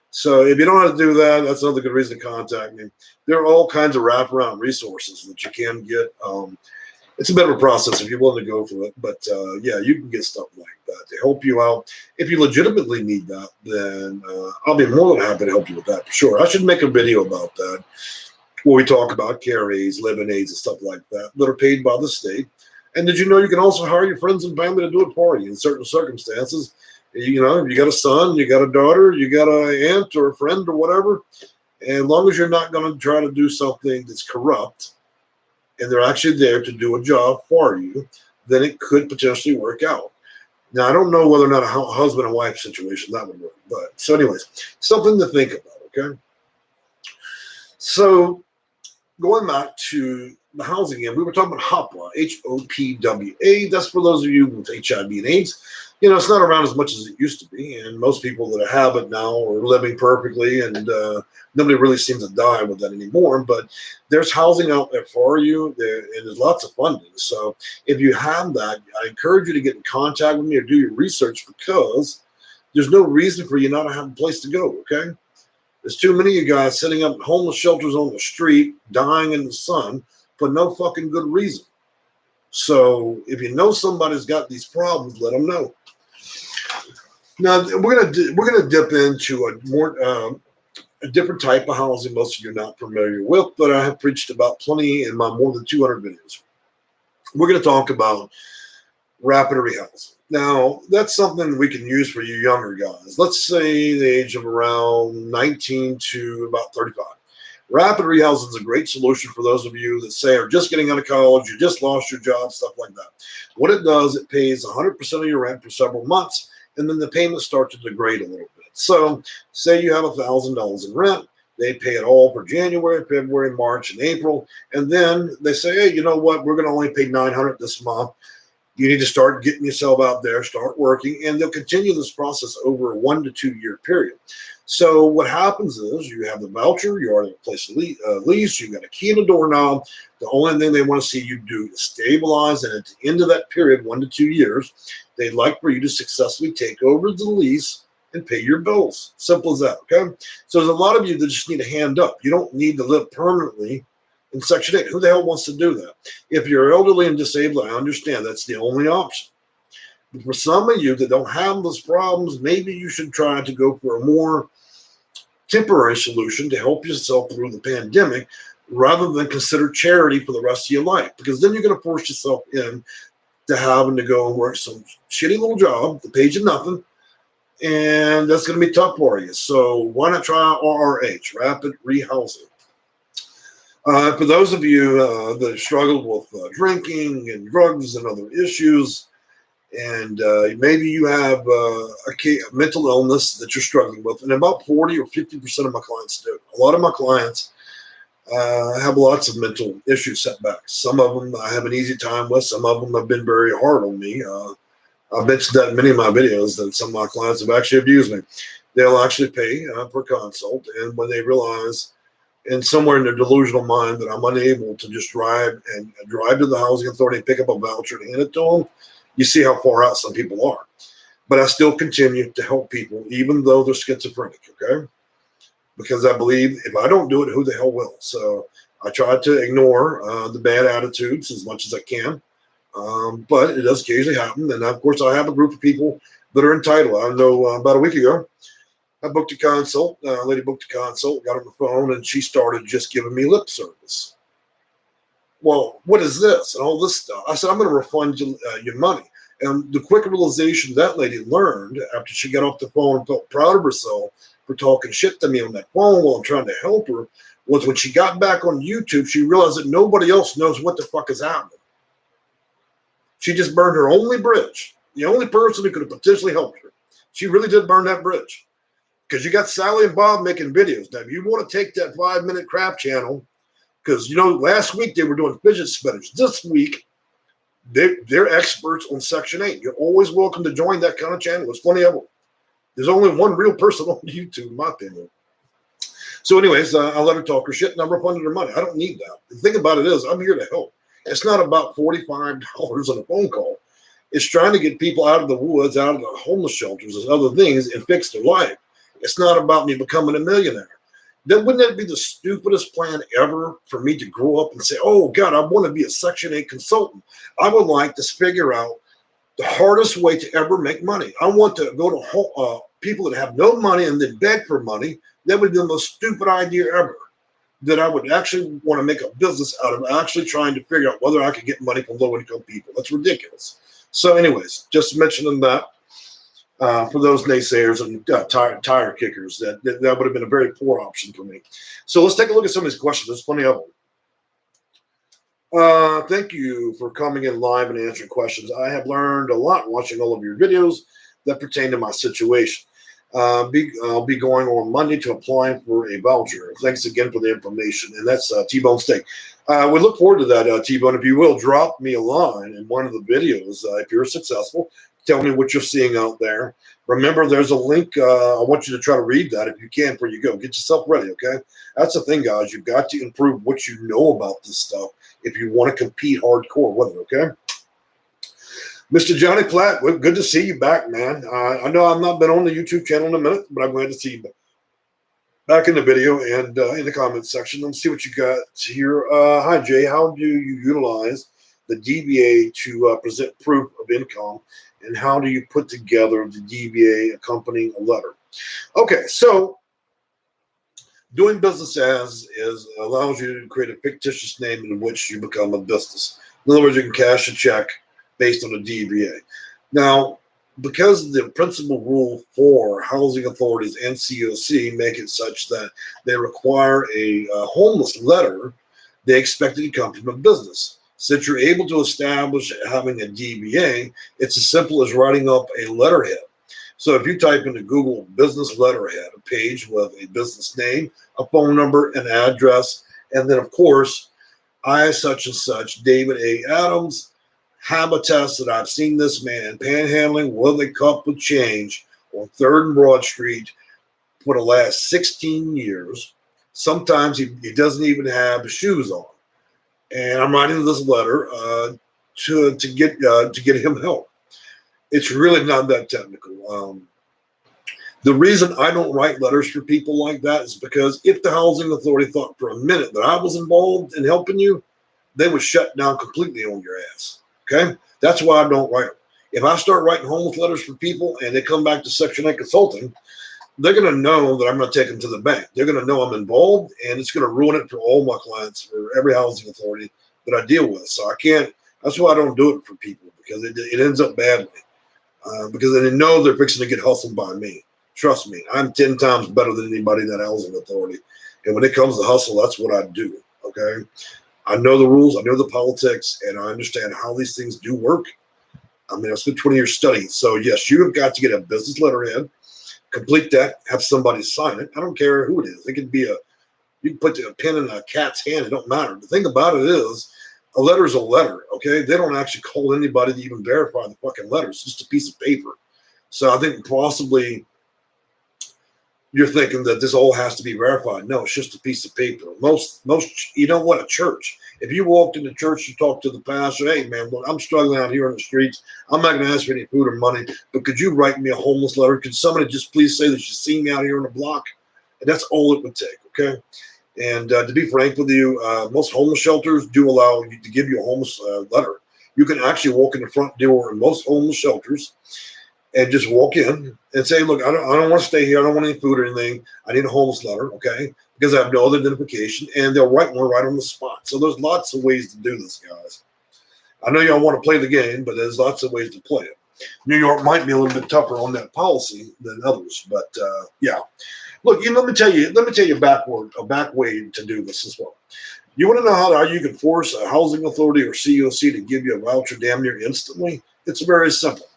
So if you don't know how to do that, that's another good reason to contact me. There are all kinds of wraparound resources that you can get. It's a bit of a process if you're willing to go for it. But yeah, you can get stuff like that to help you out. If you legitimately need that, then I'll be more than happy to help you with that for sure. I should make a video about that where we talk about care aids, living aids, and stuff like that are paid by the state. And did you know you can also hire your friends and family to do it for you in certain circumstances? You know, if you got a son, you got a daughter, you got an aunt or a friend or whatever, and as long as you're not going to try to do something that's corrupt and they're actually there to do a job for you, then it could potentially work out. Now, I don't know whether or not a husband and wife situation that would work, but so anyways, something to think about, okay? So going back to the housing end, we were talking about Hopwa, Hopwa. That's for those of you with HIV and AIDS. You know, it's not around as much as it used to be, and most people that have it now are living perfectly, and nobody really seems to die with that anymore. But there's housing out there for you, and there's lots of funding. So if you have that, I encourage you to get in contact with me or do your research, because there's no reason for you not to have a place to go, okay? There's too many of you guys sitting up in homeless shelters on the street, dying in the sun for no fucking good reason. So if you know somebody's got these problems, let them know. Now we're gonna dip into a different type of housing most of you are not familiar with, but I have preached about plenty in my more than 200 videos. We're gonna talk about rapid rehousing. Now, that's something we can use for you younger guys. Let's say the age of around 19 to about 35. Rapid rehousing is a great solution for those of you that say are just getting out of college, you just lost your job, stuff like that. What it does, it pays 100% of your rent for several months, and then the payments start to degrade a little bit. So say you have $1,000 in rent, they pay it all for January, February, March, and April, and then they say, hey, you know what, we're going to only pay $900 this month. You need to start getting yourself out there, start working, and they'll continue this process over a 1 to 2 year period. So what happens is you have the voucher, you already placed a lease, you got a key in the doorknob. The only thing they want to see you do is stabilize, and at the end of that period, 1 to 2 years, they'd like for you to successfully take over the lease and pay your bills. Simple as that, okay? So there's a lot of you that just need a hand up. You don't need to live permanently in Section 8. Who the hell wants to do that? If you're elderly and disabled, I understand that's the only option. But for some of you that don't have those problems, maybe you should try to go for a more temporary solution to help yourself through the pandemic rather than consider charity for the rest of your life, because then you're going to force yourself in to having to go and work some shitty little job that pays you nothing, and that's going to be tough for you. So why not try RRH, Rapid Rehousing? For those of you that struggle with drinking and drugs and other issues, and maybe you have a mental illness that you're struggling with, and about 40 or 50% of my clients do. A lot of my clients have lots of mental issue setbacks. Some of them I have an easy time with. Some of them have been very hard on me. I've mentioned that in many of my videos that some of my clients have actually abused me. They'll actually pay per consult, and when they realize and somewhere in their delusional mind that I'm unable to just drive to the housing authority and pick up a voucher and hand it to them, you see how far out some people are. But I still continue to help people, even though they're schizophrenic, okay? Because I believe if I don't do it, who the hell will? So I try to ignore the bad attitudes as much as I can. But it does occasionally happen. And of course, I have a group of people that are entitled. I know about a week ago, I booked a consult. A lady booked a consult, got on the phone, and she started just giving me lip service. Well, what is this? And all this stuff. I said, I'm going to refund you, your money. And the quick realization that lady learned after she got off the phone and felt proud of herself for talking shit to me on that phone while I'm trying to help her was when she got back on YouTube, she realized that nobody else knows what the fuck is happening. She just burned her only bridge, the only person who could have potentially helped her. She really did burn that bridge. Because you got Sally and Bob making videos. Now, if you want to take that 5-minute crap channel, because, you know, last week they were doing fidget spinners. This week, they're experts on Section 8. You're always welcome to join that kind of channel. There's plenty of them. There's only one real person on YouTube, in my opinion. So anyways, I let her talk her shit, and I refunded her money. I don't need that. The thing about it is, I'm here to help. It's not about $45 on a phone call. It's trying to get people out of the woods, out of the homeless shelters and other things, and fix their life. It's not about me becoming a millionaire. Then wouldn't that be the stupidest plan ever for me to grow up and say, oh, God, I want to be a Section 8 consultant. I would like to figure out the hardest way to ever make money. I want to go to people that have no money and then beg for money. That would be the most stupid idea ever. That I would actually want to make a business out of actually trying to figure out whether I could get money from low-income people. That's ridiculous. So anyways, just mentioning that. For those naysayers and tire kickers, that would have been a very poor option for me. So let's take a look at some of these questions. There's plenty of them. Thank you for coming in live and answering questions. I have learned a lot watching all of your videos that pertain to my situation. I'll be going on Monday to applying for a voucher. Thanks again for the information. And that's T-Bone Steak. We look forward to that, T-Bone. If you will, drop me a line in one of the videos if you're successful. Tell me what you're seeing out there. Remember, there's a link. I want you to try to read that if you can before you go. Get yourself ready, okay? That's the thing, guys. You've got to improve what you know about this stuff if you want to compete hardcore with it, okay? Mr. Johnny Platt, good to see you back, man. I know I've not been on the YouTube channel in a minute, but I'm glad to see you back in the video and in the comments section. Let's see what you got here. Hi, Jay. How do you utilize the DBA to present proof of income? And how do you put together the DBA accompanying a letter? Okay, so doing business as allows you to create a fictitious name in which you become a business. In other words, you can cash a check based on a DBA. Now, because the principal rule for housing authorities and COC make it such that they require a homeless letter, they expect it to come from a business. Since you're able to establish having a DBA, it's as simple as writing up a letterhead. So if you type into Google business letterhead, a page with a business name, a phone number, an address, and then of course, I such and such, David A. Adams, have a test that I've seen this man panhandling with a cup of change on 3rd and Broad Street for the last 16 years. Sometimes he doesn't even have shoes on. And I'm writing this letter to get him help. It's really not that technical. The reason I don't write letters for people like that is because if the housing authority thought for a minute that I was involved in helping you, they would shut down completely on your ass. Okay? That's why I don't write them. If I start writing homeless letters for people and they come back to Section 8 consulting, they're going to know that I'm going to take them to the bank. They're going to know I'm involved, and it's going to ruin it for all my clients, for every housing authority that I deal with. So I can't, that's why I don't do it for people, because it ends up badly. Because they know they're fixing to get hustled by me. Trust me, I'm 10 times better than anybody in that housing authority. And when it comes to hustle, that's what I do, okay? I know the rules, I know the politics, and I understand how these things do work. I mean, I've spent 20 years studying. So yes, you have got to get a business letterhead, complete that, have somebody sign it. I don't care who it is. It could be you can put a pen in a cat's hand, it don't matter. The thing about it is, a letter is a letter, okay? They don't actually call anybody to even verify the fucking letter. It's just a piece of paper. So I think possibly you're thinking that this all has to be verified. No, it's just a piece of paper. Most, you know what, a church. If you walked into church, you talk to the pastor, hey man, look, I'm struggling out here on the streets. I'm not going to ask for any food or money, but could you write me a homeless letter? Could somebody just please say that you see me out here on the block? And that's all it would take, okay? And to be frank with you, most homeless shelters do allow you to give you a homeless letter. You can actually walk in the front door in most homeless shelters and just walk in and say, look, I don't want to stay here. I don't want any food or anything. I need a homeless letter, okay? Because I have no other identification. And they'll write one right on the spot. So there's lots of ways to do this, guys. I know y'all want to play the game, but there's lots of ways to play it. New York might be a little bit tougher on that policy than others, but yeah. Look, let me tell you a back way to do this as well. You want to know how you can force a housing authority or COC to give you a voucher damn near instantly? It's very simple.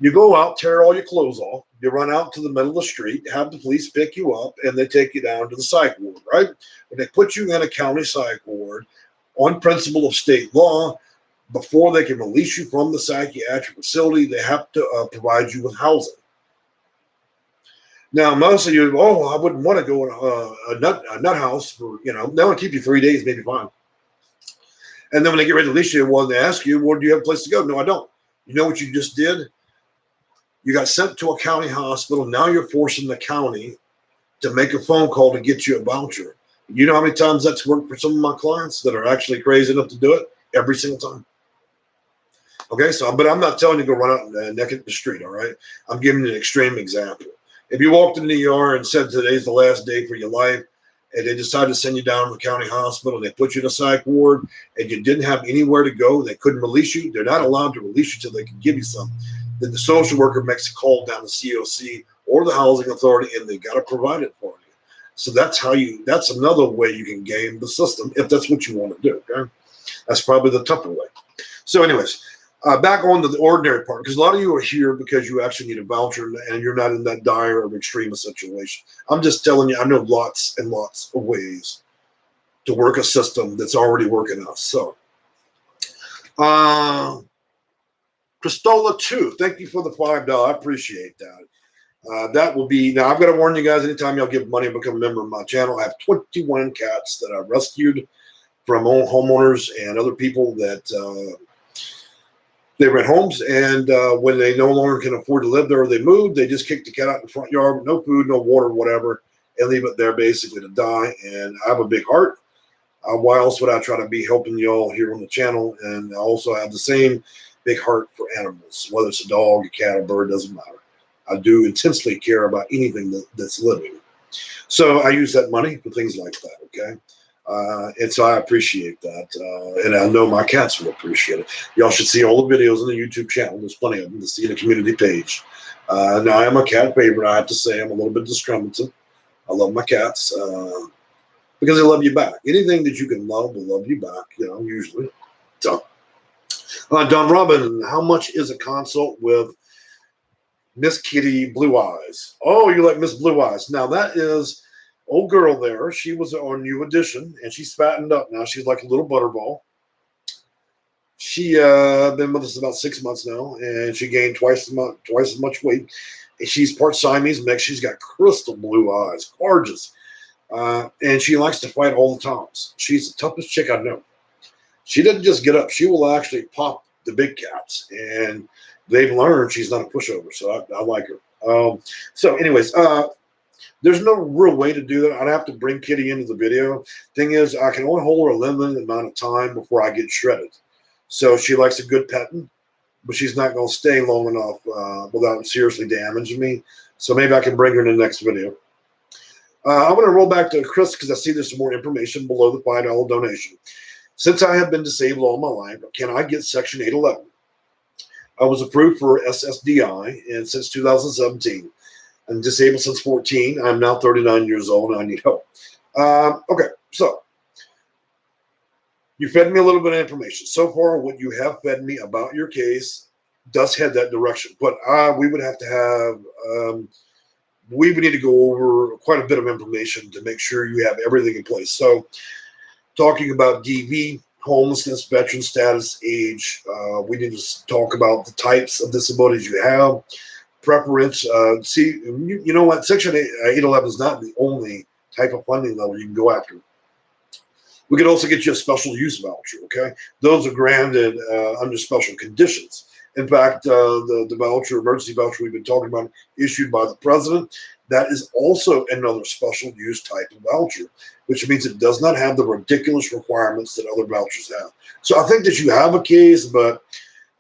You go out, tear all your clothes off, you run out to the middle of the street, have the police pick you up, and they take you down to the psych ward, right? When they put you in a county psych ward, on principle of state law, before they can release you from the psychiatric facility, they have to provide you with housing. Now, most of you, I wouldn't want to go in a nut house for, they want to keep you 3 days, maybe 5. And then when they get ready to release you, they ask you, well, do you have a place to go? No, I don't. You know what you just did? You got sent to a county hospital. Now you're forcing the county to make a phone call to get you a voucher. You know how many times that's worked for some of my clients that are actually crazy enough to do it? Every single time. Okay, but I'm not telling you to go run out naked in the street, all right? I'm giving you an extreme example. If you walked in the ER and said today's the last day for your life, and they decided to send you down to the county hospital, they put you in a psych ward, and you didn't have anywhere to go, they couldn't release you, they're not allowed to release you till they can give you something. Then the social worker makes a call down to COC or the housing authority, and they got to provide it for you. So that's another way you can game the system if that's what you want to do, okay? That's probably the tougher way. So anyways, back on to the ordinary part, because a lot of you are here because you actually need a voucher and you're not in that dire or extreme situation. I'm just telling you, I know lots and lots of ways to work a system that's already working us. So, Cristola 2, thank you for the $5. I appreciate that. That will be, now I've got to warn you guys, anytime y'all give money and become a member of my channel, I have 21 cats that I rescued from homeowners and other people that they rent homes, and when they no longer can afford to live there or they move, they just kick the cat out in the front yard with no food, no water, whatever, and leave it there basically to die. And I have a big heart. Why else would I try to be helping y'all here on the channel? And I also have the same big heart for animals, whether it's a dog, a cat, a bird, doesn't matter. I do intensely care about anything that's living. So I use that money for things like that, okay? And so I appreciate that. And I know my cats will appreciate it. Y'all should see all the videos on the YouTube channel. There's plenty of them to see in the community page. Now, I am a cat favorite. I have to say I'm a little bit discriminative. I love my cats because they love you back. Anything that you can love will love you back, usually. So, Don Robin, how much is a consult with Miss Kitty Blue Eyes? Oh, you like Miss Blue Eyes. Now, that is old girl there. She was our new addition, and she's fattened up now. She's like a little butterball. She been with us about 6 months now, and she gained twice as much weight. And she's part Siamese mix. She's got crystal blue eyes, gorgeous, and she likes to fight all the times. She's the toughest chick I know. She doesn't just get up; she will actually pop the big cats, and they've learned she's not a pushover. So I like her. So, anyways, there's no real way to do that. I'd have to bring Kitty into the video. Thing is, I can only hold her a limited amount of time before I get shredded. So she likes a good petting, but she's not going to stay long enough without seriously damaging me. So maybe I can bring her in the next video. I'm going to roll back to Chris because I see there's some more information below the $5 donation. Since I have been disabled all my life, can I get Section 811? I was approved for SSDI and since 2017. I'm disabled since 14. I'm now 39 years old and I need help. Okay, so you fed me a little bit of information. So far, what you have fed me about your case does head that direction. But we would have to have, we would need to go over quite a bit of information to make sure you have everything in place. So talking about DV, homelessness, veteran status, age, we need to talk about the types of disabilities you have, preference. See, you know what? Section 811 is not the only type of funding level you can go after. We could also get you a special use voucher, okay? Those are granted under special conditions. In fact, the voucher, emergency voucher we've been talking about, issued by the president, that is also another special use type of voucher, which means it does not have the ridiculous requirements that other vouchers have. So I think that you have a case, but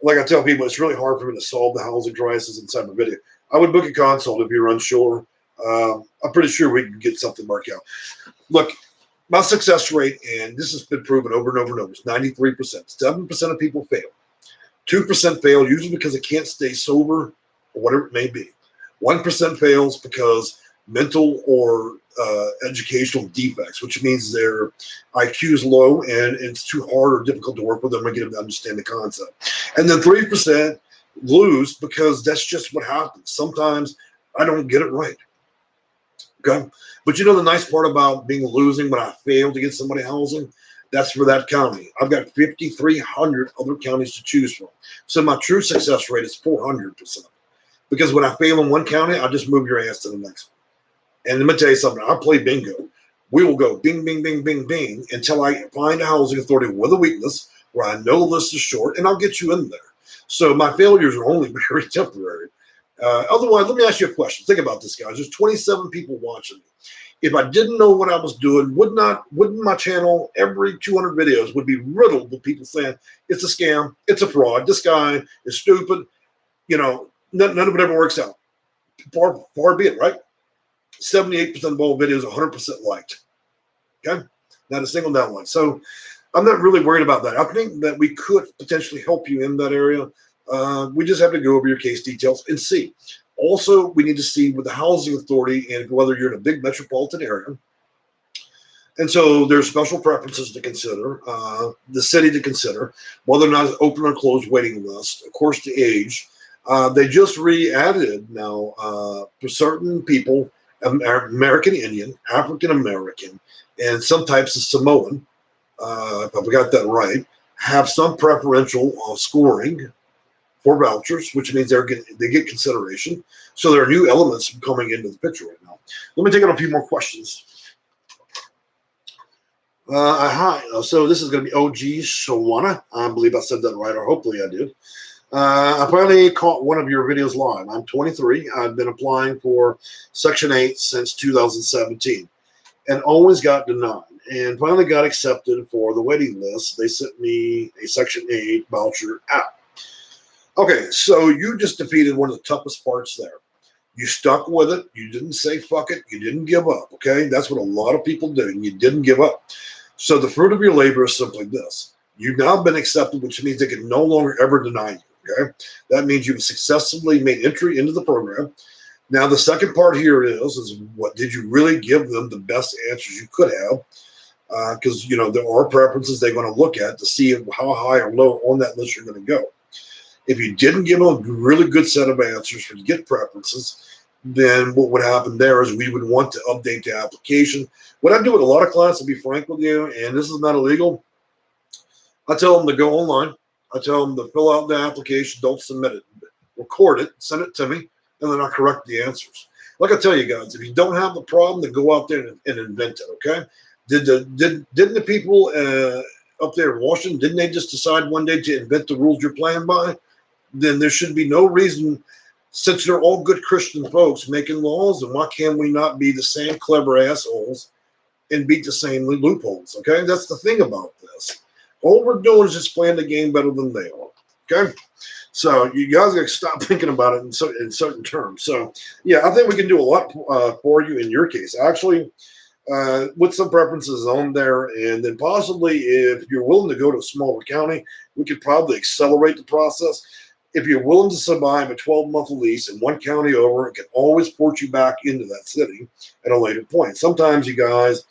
like I tell people, it's really hard for me to solve the housing crisis inside my video. I would book a consult if you're unsure. I'm pretty sure we can get something worked out. Look, my success rate, and this has been proven over and over and over, is 93%. 7% of people fail. 2% fail usually because they can't stay sober or whatever it may be. 1% fails because mental or educational defects, which means their IQ is low and it's too hard or difficult to work with them and get them to understand the concept. And then 3% lose because that's just what happens. Sometimes I don't get it right. Okay. But you know the nice part about being losing when I fail to get somebody housing? That's for that county. I've got 5,300 other counties to choose from. So my true success rate is 400%. Because when I fail in one county, I'll just move your ass to the next one. And let me tell you something. I play bingo. We will go bing, bing, bing, bing, bing until I find a housing authority with a weakness where I know the list is short, and I'll get you in there. So my failures are only very temporary. Otherwise, let me ask you a question. Think about this, guys. There's 27 people watching me. If I didn't know what I was doing, wouldn't my channel, every 200 videos would be riddled with people saying, it's a scam, it's a fraud, this guy is stupid, none of it ever works out. Far be it, right? 78% of all videos, 100% liked. Okay? Not a single download. So I'm not really worried about that. I think that we could potentially help you in that area. We just have to go over your case details and see. Also, we need to see with the housing authority and whether you're in a big metropolitan area. And so there's special preferences to consider, the city to consider, whether or not it's open or closed waiting list, of course, the age. They just re-added now for certain people, American Indian, African American, and some types of Samoan, if I got that right, have some preferential scoring for vouchers, which means they get consideration. So there are new elements coming into the picture right now. Let me take on a few more questions. Hi. So this is going to be OG Shawana. I believe I said that right, or hopefully I did. I finally caught one of your videos live. I'm 23. I've been applying for Section 8 since 2017 and always got denied, and finally got accepted for the waiting list. They sent me a Section 8 voucher out. Okay, so you just defeated one of the toughest parts there. You stuck with it. You didn't say fuck it. You didn't give up, okay? That's what a lot of people do, and you didn't give up. So the fruit of your labor is simply this. You've now been accepted, which means they can no longer ever deny you, okay? That means you've successfully made entry into the program. Now, the second part here is what did you really give them the best answers you could have? Because, there are preferences they're going to look at to see how high or low on that list you're going to go. If you didn't give them a really good set of answers for get preferences, then what would happen there is we would want to update the application. What I do with a lot of clients, to be frank with you, and this is not illegal, I tell them to go online. I tell them to fill out the application, don't submit it, record it, send it to me, and then I'll correct the answers. Like I tell you guys, if you don't have the problem, then go out there and invent it, okay? Didn't the people up there in Washington, didn't they just decide one day to invent the rules you're playing by? Then there should be no reason, since they're all good Christian folks making laws, and why can we not be the same clever assholes and beat the same loopholes, okay? That's the thing about this. All we're doing is just playing the game better than they are, okay? So you guys got to stop thinking about it in certain terms. So, yeah, I think we can do a lot for you in your case. Actually, with some preferences on there, and then possibly if you're willing to go to a smaller county, we could probably accelerate the process. If you're willing to survive a 12-month lease in one county over, it can always port you back into that city at a later point. Sometimes you guys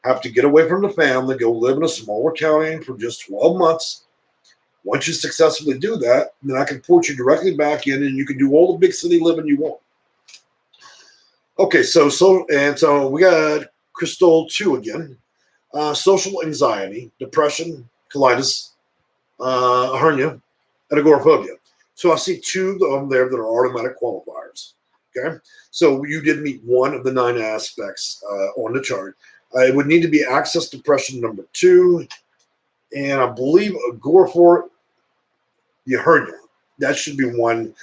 have to get away from the family, go live in a smaller county for just 12 months. Once you successfully do that, then I can port you directly back in, and you can do all the big city living you want. Okay, so we got Crystal 2 again. Social anxiety, depression, colitis, hernia, and agoraphobia. So I see 2 of them there that are automatic qualifiers. Okay, so you did meet one of the 9 aspects on the chart. It would need to be access depression number 2, and I believe agoraphobia, hernia. That should be 1.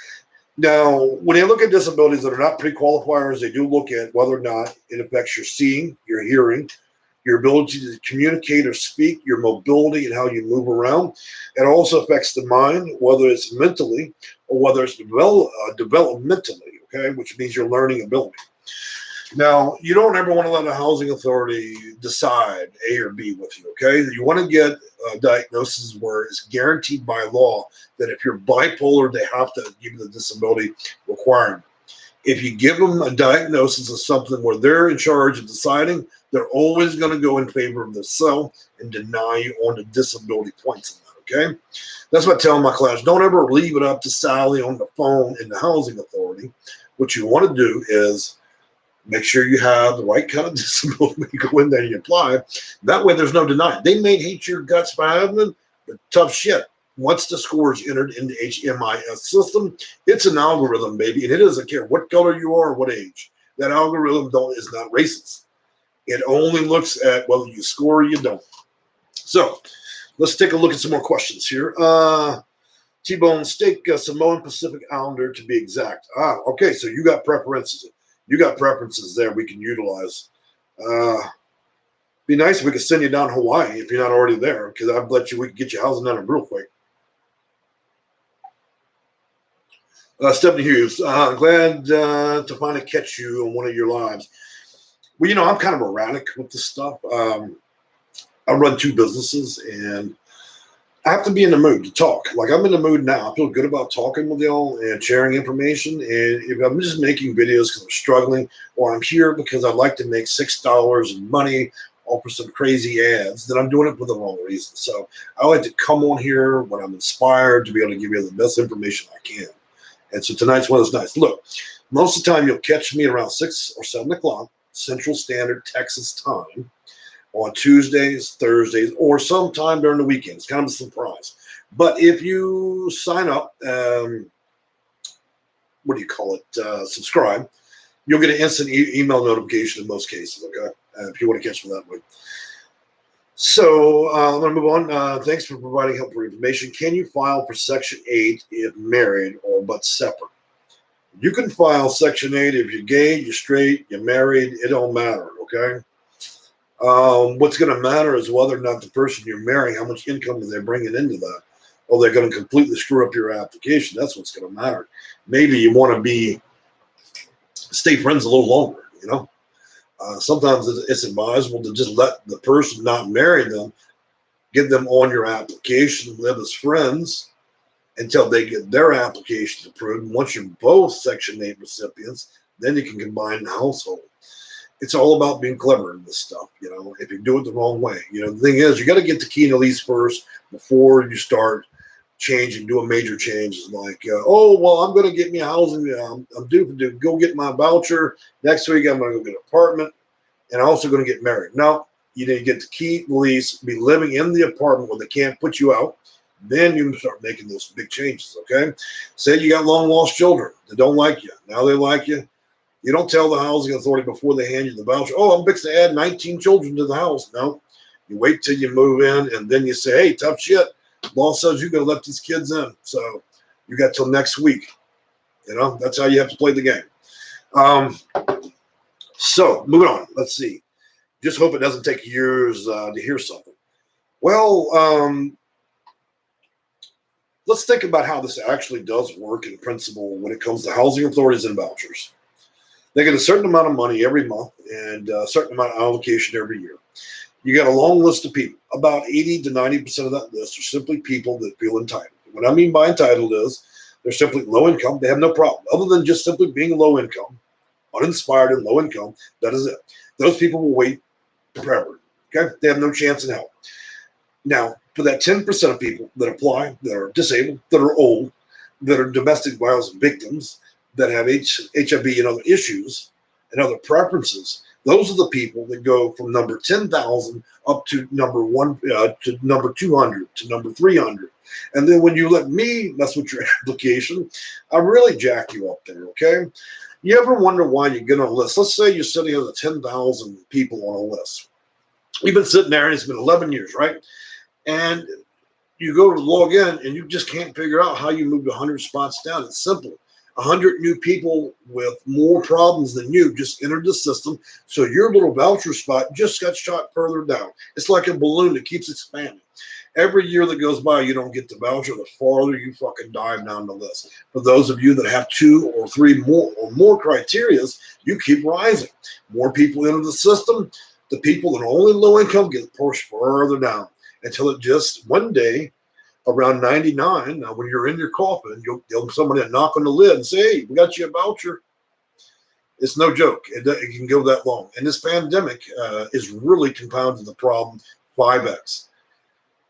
Now, when they look at disabilities that are not pre-qualifiers, they do look at whether or not it affects your seeing, your hearing, your ability to communicate or speak, your mobility and how you move around. It also affects the mind, whether it's mentally or whether it's developmentally, okay, which means your learning ability. Now, you don't ever want to let a housing authority decide A or B with you, okay? You want to get a diagnosis where it's guaranteed by law that if you're bipolar, they have to give you the disability requirement. If you give them a diagnosis of something where they're in charge of deciding, they're always going to go in favor of themselves and deny you on the disability points of that, okay? That's what I tell my class. Don't ever leave it up to Sally on the phone in the housing authority. What you want to do is make sure you have the right kind of disability when you go in there and you apply. That way there's no denying. They may hate your guts for having them, but tough shit. Once the score is entered in the HMIS system, it's an algorithm, baby, and it doesn't care what color you are or what age. That algorithm is not racist. It only looks at whether you score or you don't. So let's take a look at some more questions here. T-Bone Steak, Samoan Pacific Islander to be exact. Okay, so you got preferences. You got preferences there we can utilize. Be nice if we could send you down to Hawaii if you're not already there, because I bet you we could get you housing down real quick. Stephanie Hughes, glad to finally catch you on one of your lives. Well, I'm kind of erratic with this stuff. I run 2 businesses, and I have to be in the mood to talk. Like, I'm in the mood now. I feel good about talking with y'all and sharing information. And if I'm just making videos because I'm struggling, or I'm here because I'd like to make $6 in money off of some crazy ads, then I'm doing it for the wrong reason. So I like to come on here when I'm inspired to be able to give you the best information I can. And so tonight's one of those nights. Look, most of the time you'll catch me around 6 or 7 o'clock Central Standard Texas time on Tuesdays, Thursdays, or sometime during the weekends. Kind of a surprise. But if you sign up, subscribe, you'll get an instant email notification in most cases, okay? If you want to catch me that way. So I'm going to move on. Thanks for providing helpful information. Can you file for Section 8 if married or but separate? You can file Section 8 if you're gay, you're straight, you're married. It don't matter, okay? What's going to matter is whether or not the person you're marrying, how much income are they bringing into that? Or they're going to completely screw up your application. That's what's going to matter. Maybe you want to stay friends a little longer, Sometimes it's advisable to just let the person not marry them, get them on your application, live as friends until they get their applications approved. And once you're both Section 8 recipients, then you can combine the household. It's all about being clever in this stuff, if you do it the wrong way. The thing is, you got to get the key and the lease first before you start doing major changes like, I'm going to get me a housing. I'm due to go get my voucher. Next week, I'm going to go get an apartment, and I'm also going to get married. Now, you need to get the key, the lease, be living in the apartment where they can't put you out. Then you can start making those big changes, okay? Say you got long-lost children that don't like you. Now they like you. You don't tell the housing authority before they hand you the voucher, I'm fixing to add 19 children to the house. No, you wait till you move in, and then you say, hey, tough shit. Law says you're going to let these kids in, so you got till next week. That's how you have to play the game. So moving on. Let's see. Just hope it doesn't take years to hear something. Well, let's think about how this actually does work in principle when it comes to housing authorities and vouchers. They get a certain amount of money every month and a certain amount of allocation every year. You got a long list of people. About 80 to 90% of that list are simply people that feel entitled. What I mean by entitled is they're simply low income. They have no problem other than just simply being low income, uninspired and low income. That is it. Those people will wait forever. Okay? They have no chance in hell. Now, for that 10% of people that apply, that are disabled, that are old, that are domestic violence victims, that have HIV and other issues and other preferences, those are the people that go from number 10,000 up to number 200 to number 300. And then when you let me mess with your application, I really jack you up there, okay? You ever wonder why you get on a list? Let's say you're sitting on 10,000 people on a list. You've been sitting there and it's been 11 years, right? And you go to log in and you just can't figure out how you moved 100 spots down. It's simple. 100 new people with more problems than you just entered the system. So your little voucher spot just got shot further down. It's like a balloon that keeps expanding. Every year that goes by, you don't get the voucher, the farther you fucking dive down the list. For those of you that have 2 or 3 more criterias, you keep rising. More people enter the system. The people that are only low income get pushed further down until it just one day, around 99, now when you're in your coffin, you'll somebody knock on the lid and say, hey, we got you a voucher. It's no joke. It can go that long. And this pandemic is really compounding the problem 5x.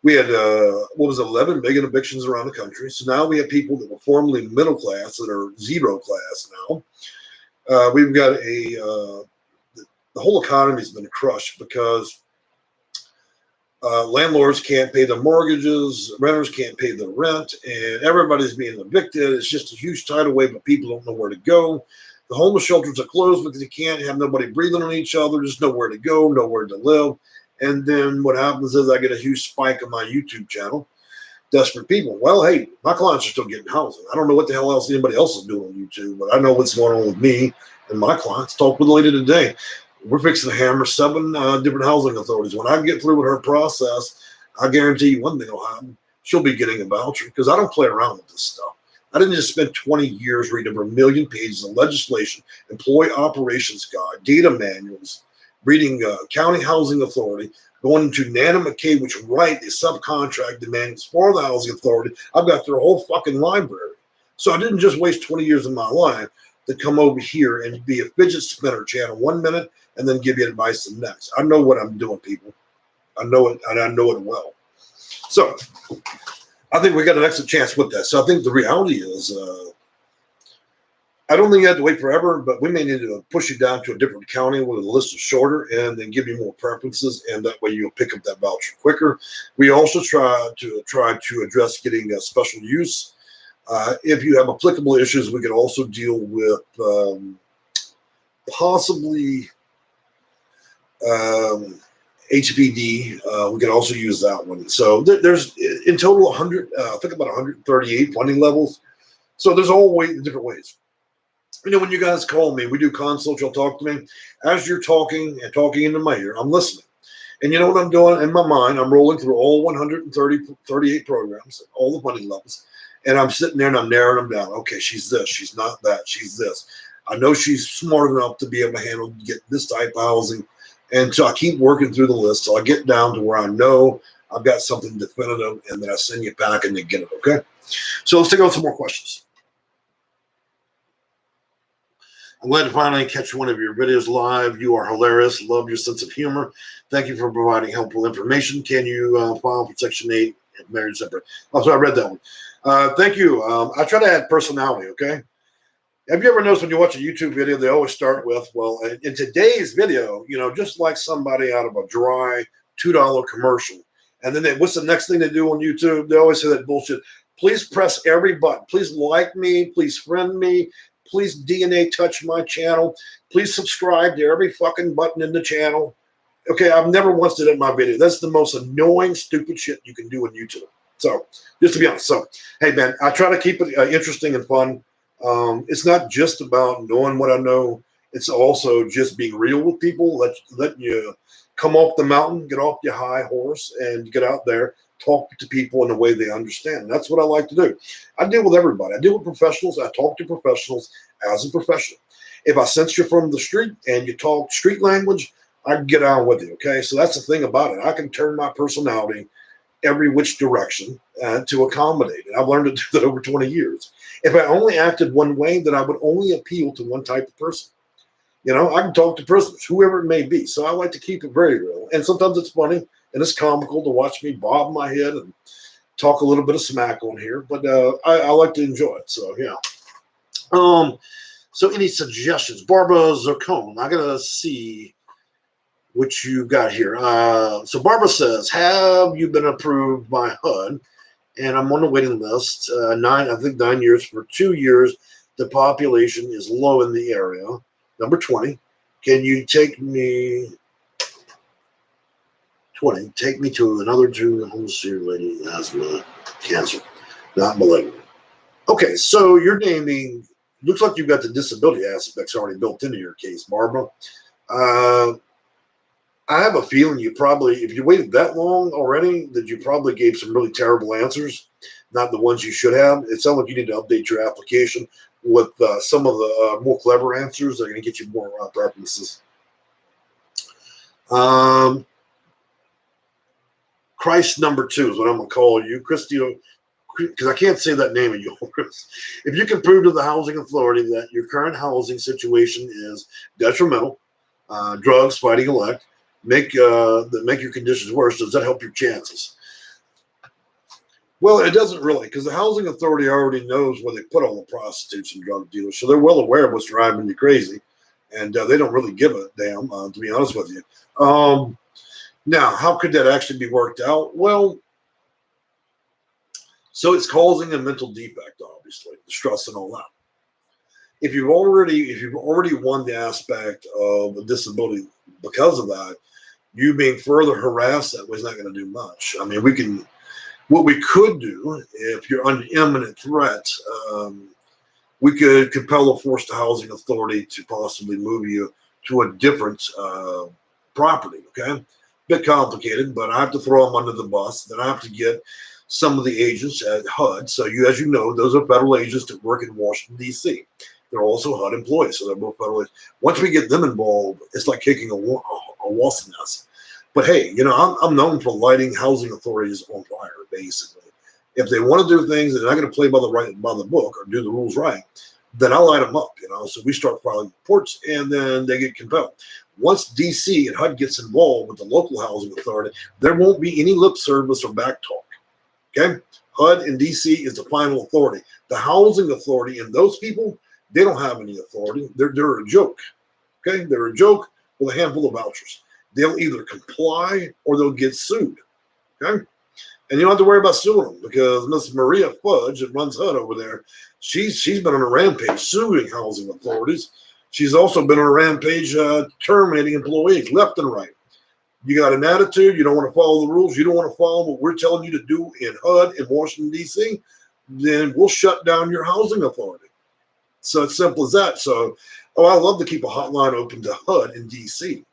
We had, 11 million evictions around the country. So now we have people that were formerly middle class that are zero class now. We've got the whole economy has been crushed because landlords can't pay their mortgages, renters can't pay their rent, and everybody's being evicted. It's just a huge tidal wave, but people don't know where to go. The homeless shelters are closed because you can't have nobody breathing on each other. There's nowhere to go, nowhere to live. And then what happens is I get a huge spike on my YouTube channel. Desperate people. Well, hey, my clients are still getting housing. I don't know what the hell else anybody else is doing on YouTube, but I know what's going on with me and my clients. Talked with a lady today. We're fixing to hammer 7 different housing authorities. When I get through with her process, I guarantee you one thing will happen. She'll be getting a voucher because I don't play around with this stuff. I didn't just spend 20 years reading over 1 million pages of legislation, employee operations guide, data manuals, reading county housing authority, going to Nana McKay, which write a subcontract demands for the housing authority. I've got their whole fucking library. So I didn't just waste 20 years of my life to come over here and be a fidget spinner channel 1 minute and then give you advice the next. I know what I'm doing, people. I know it, and I know it well. So I think we got an excellent chance with that. So I think the reality is, I don't think you have to wait forever, but we may need to push you down to a different county where the list is shorter and then give you more preferences, and that way you'll pick up that voucher quicker. We also try to address getting a special use. If you have applicable issues, we could also deal with possibly HPD. We can also use that one. So there's in total 100, I think about 138 funding levels. So there's all different ways. You know, when you guys call me, we do consults, you'll talk to me. As you're talking and talking into my ear, I'm listening. And you know what I'm doing in my mind? I'm rolling through all 138 programs, all the funding levels. And I'm sitting there and I'm narrowing them down. Okay, she's this, she's not that, she's this. I know she's smart enough to be able to handle get this type of housing. And so I keep working through the list till I get down to where I know I've got something definitive, and then I send you back and you get it, okay? So let's take on some more questions. I'm glad to finally catch one of your videos live. You are hilarious. Love your sense of humor. Thank you for providing helpful information. Can you file for Section 8 if married separate? Oh, so I read that one. Thank you. I try to add personality, okay? Have you ever noticed when you watch a YouTube video, they always start with, well, in today's video, you know, just like somebody out of a dry $2 commercial. And then what's the next thing they do on YouTube? They always say that bullshit. Please press every button. Please like me. Please friend me. Please DNA touch my channel. Please subscribe to every fucking button in the channel. Okay, I've never once did it in my video. That's the most annoying, stupid shit you can do on YouTube. So, just to be honest. So, hey, man, I try to keep it interesting and fun. It's not just about knowing what I know. It's also just being real with people, letting you come off the mountain, get off your high horse, and get out there, talk to people in a way they understand. And that's what I like to do. I deal with everybody. I deal with professionals. I talk to professionals as a professional. If I sense you're from the street and you talk street language, I can get on with you, okay? So that's the thing about it. I can turn my personality every which direction to accommodate it. I've learned to do that over 20 years. If I only acted one way, then I would only appeal to one type of person. You know, I can talk to prisoners, whoever it may be. So I like to keep it very real. And sometimes it's funny and it's comical to watch me bob my head and talk a little bit of smack on here. But I like to enjoy it. So, yeah. So any suggestions? Barbara Zircone, I got to see what you got here. So Barbara says, have you been approved by HUD? And I'm on the waiting list. I think 9 years. For 2 years, the population is low in the area. Number 20, can you take me 20? Take me to another homeless lady who has cancer, not malignant. Okay, so you're naming. Looks like you've got the disability aspects already built into your case, Barbara. I have a feeling you probably, if you waited that long already, that you probably gave some really terrible answers, not the ones you should have. It sounds like you need to update your application with some of the more clever answers that are going to get you more preferences. Christ number 2 is what I'm going to call you, Christy, because I can't say that name of yours. If you can prove to the housing authority that your current housing situation is detrimental, drugs, fighting elect, that make your conditions worse, does that help your chances? Well, it doesn't really, because the housing authority already knows where they put all the prostitutes and drug dealers, so they're well aware of what's driving you crazy, and they don't really give a damn, to be honest with you. Now, how could that actually be worked out? Well, so it's causing a mental defect, obviously, the stress and all that. If you've already won the aspect of a disability because of that, you being further harassed that way is not going to do much. I mean, what we could do, if you're under imminent threat, we could compel or force the housing authority to possibly move you to a different property, okay? Bit complicated, but I have to throw them under the bus. Then I have to get some of the agents at HUD. So as you know, those are federal agents that work in Washington, D.C. They're also HUD employees, so they're both federal agents. Once we get them involved, it's like kicking a wasp nest. But hey, you know, I'm known for lighting housing authorities on fire, basically. If they want to do things and they're not going to play by the book or do the rules right, then I light them up, you know. So we start filing reports and then they get compelled. Once DC and HUD gets involved with the local housing authority, there won't be any lip service or back talk. Okay? HUD and DC is the final authority. The housing authority and those people, they don't have any authority. They're a joke. Okay? They're a joke with a handful of vouchers. They'll either comply or they'll get sued. Okay? And you don't have to worry about suing them because Miss Maria Fudge that runs HUD over there, she's been on a rampage suing housing authorities. She's also been on a rampage terminating employees left and right. You got an attitude, you don't want to follow the rules, you don't want to follow what we're telling you to do in HUD in Washington, D.C., then we'll shut down your housing authority. So it's simple as that. So, I love to keep a hotline open to HUD in D.C.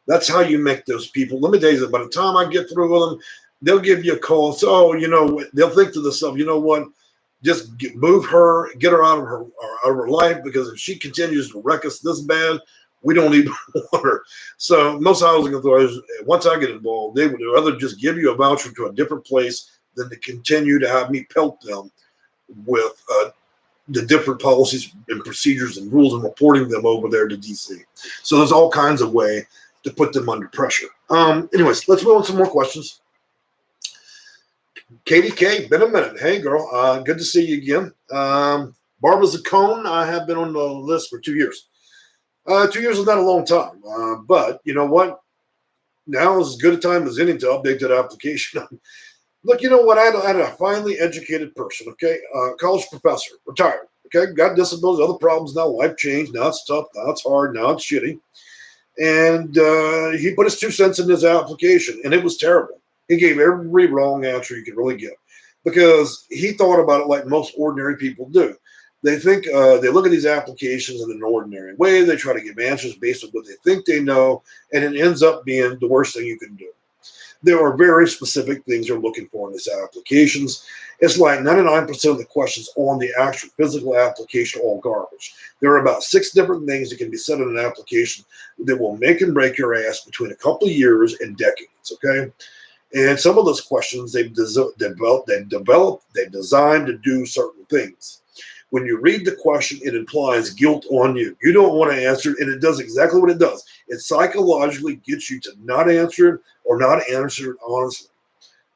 That's how you make those people. Let me tell you that by the time I get through with them, they'll give you a call. So, you know, they'll think to themselves, you know what? move her, get her out of her life, because if she continues to wreck us this bad, we don't even want her. So most housing authorities, once I get involved, they would rather just give you a voucher to a different place than to continue to have me pelt them with the different policies and procedures and rules and reporting them over there to DC. So there's all kinds of way to put them under pressure. Anyways, let's move on to some more questions. Katie K, been a minute. Hey, girl. Good to see you again. Barbara Zacone, I have been on the list for 2 years. 2 years is not a long time, but you know what? Now is as good a time as any to update that application. Look, you know what? I had a finely educated person, okay? College professor, retired, okay? Got disabilities, other problems now, life changed. Now it's tough, now it's hard, now it's shitty. And he put his 2 cents in his application, and it was terrible. He gave every wrong answer you could really give, because he thought about it like most ordinary people do. They think they look at these applications in an ordinary way. They try to give answers based on what they think they know, and it ends up being the worst thing you can do. There are very specific things they're looking for in these applications. It's like 99% of the questions on the actual physical application are all garbage. There are about 6 different things that can be said in an application that will make and break your ass between a couple of years and decades, okay? And some of those questions they've designed to do certain things. When you read the question, it implies guilt on you. You don't want to answer it, and it does exactly what it does. It psychologically gets you to not answer it or not answer it honestly.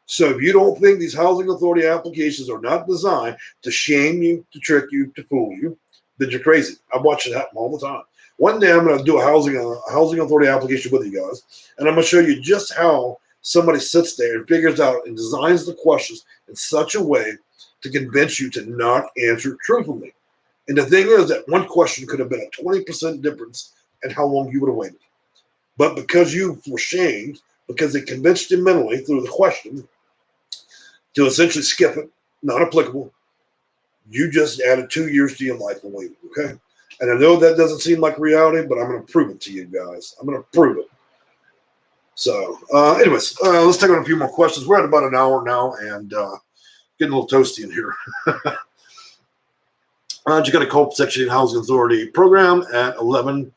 So if you don't think these housing authority applications are not designed to shame you, to trick you, to fool you, then you're crazy. I'm watching it happen all the time. One day I'm going to do a housing authority application with you guys, and I'm going to show you just how somebody sits there and figures out and designs the questions in such a way to convince you to not answer truthfully. And the thing is that one question could have been a 20% difference in how long you would have waited. But because you were shamed, because they convinced you mentally through the question to essentially skip it, not applicable, you just added 2 years to your life and waited, okay? And I know that doesn't seem like reality, but I'm going to prove it to you guys. I'm going to prove it. So anyways, let's take on a few more questions. We're at about an hour now, and getting a little toasty in here. You got a Culp Section 8 Housing Authority program at 11.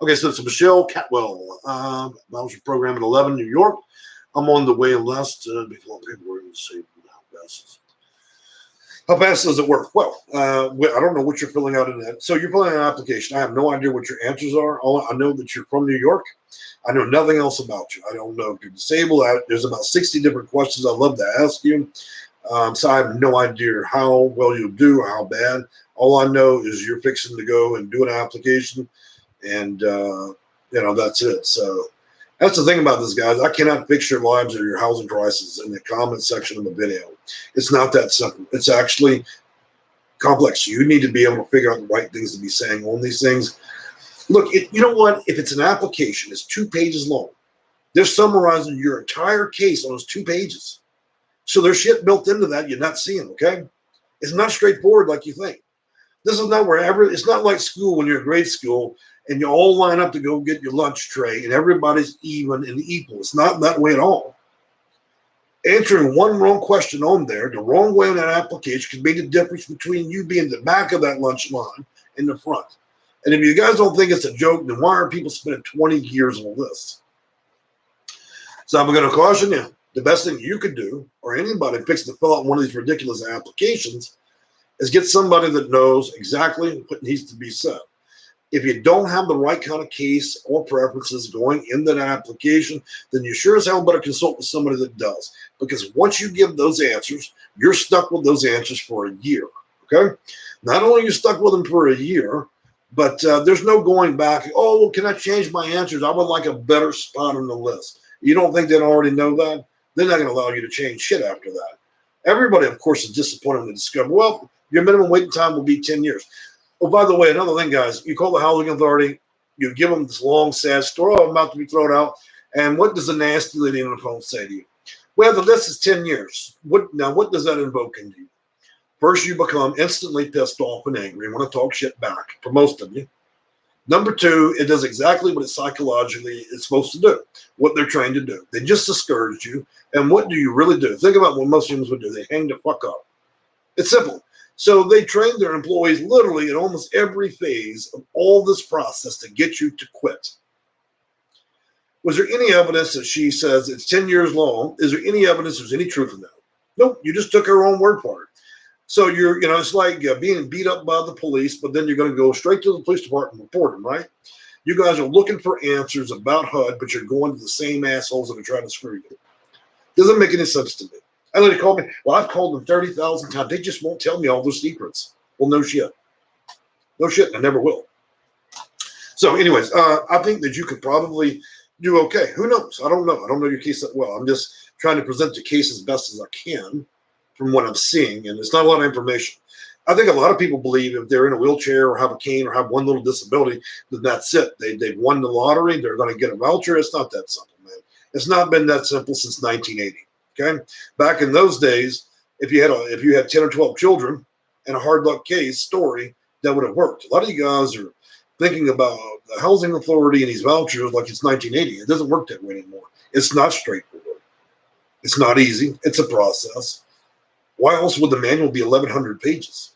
Okay, so it's Michelle Catwell. Voucher program at 11, New York. I'm on the waiting list. Before paperwork, see how fast does it work? Well, I don't know what you're filling out in that. So you're filling out an application. I have no idea what your answers are. I know that you're from New York. I know nothing else about you. I don't know if you're disabled. There's about 60 different questions I'd love to ask you. So I have no idea how well you'll do or how bad. All I know is you're fixing to go and do an application, and that's it. So that's the thing about this, guys. I cannot fix your lives or your housing crisis in the comment section of the video. It's not that simple. It's actually complex. You need to be able to figure out the right things to be saying on these things. Look, you know what? If it's an application, it's 2 pages long. They're summarizing your entire case on those 2 pages. So there's shit built into that you're not seeing, okay? It's not straightforward like you think. This is not it's not like school when you're in grade school and you all line up to go get your lunch tray and everybody's even and equal. It's not that way at all. Answering one wrong question on there, the wrong way on that application can make the difference between you being the back of that lunch line and the front. And if you guys don't think it's a joke, then why are people spending 20 years on this? So I'm going to caution you. The best thing you could do, or anybody fixing to fill out one of these ridiculous applications, is get somebody that knows exactly what needs to be said. If you don't have the right kind of case or preferences going in that application, then you sure as hell better consult with somebody that does. Because once you give those answers, you're stuck with those answers for a year, okay? Not only are you stuck with them for a year, but there's no going back. Oh, well, can I change my answers? I would like a better spot on the list. You don't think they already know that? They're not going to allow you to change shit after that. Everybody, of course, is disappointed when they discover, well, your minimum waiting time will be 10 years. Oh, by the way, another thing, guys, you call the housing authority, you give them this long, sad story, oh, I'm about to be thrown out, and what does the nasty lady on the phone say to you? Well, the list is 10 years. What does that invoke into you? First, you become instantly pissed off and angry and want to talk shit back, for most of you. Number 2, it does exactly what it psychologically is supposed to do, what they're trained to do. They just discourage you. And what do you really do? Think about what most humans would do. They hang the fuck up. It's simple. So they train their employees literally in almost every phase of all this process to get you to quit. Was there any evidence that she says it's 10 years long? Is there any evidence there's any truth in that? Nope, you just took her own word for it. So it's like being beat up by the police, but then you're going to go straight to the police department and report them, right? You guys are looking for answers about HUD, but you're going to the same assholes that are trying to screw you. Doesn't make any sense to me. I know they call me. Well, I've called them 30,000 times. They just won't tell me all their secrets. Well, no shit. No shit. I never will. So anyways, I think that you could probably do okay. Who knows? I don't know. I don't know your case that well. I'm just trying to present the case as best as I can from what I'm seeing. And it's not a lot of information. I think a lot of people believe if they're in a wheelchair or have a cane or have one little disability, then that's it. They've won the lottery. They're going to get a voucher. It's not that simple, man. It's not been that simple since 1980. Okay. Back in those days, if you had 10 or 12 children and a hard luck case story, that would have worked. A lot of you guys are thinking about the housing authority and these vouchers like it's 1980. It doesn't work that way anymore. It's not straightforward. It's not easy. It's a process. Why else would the manual be 1,100 pages?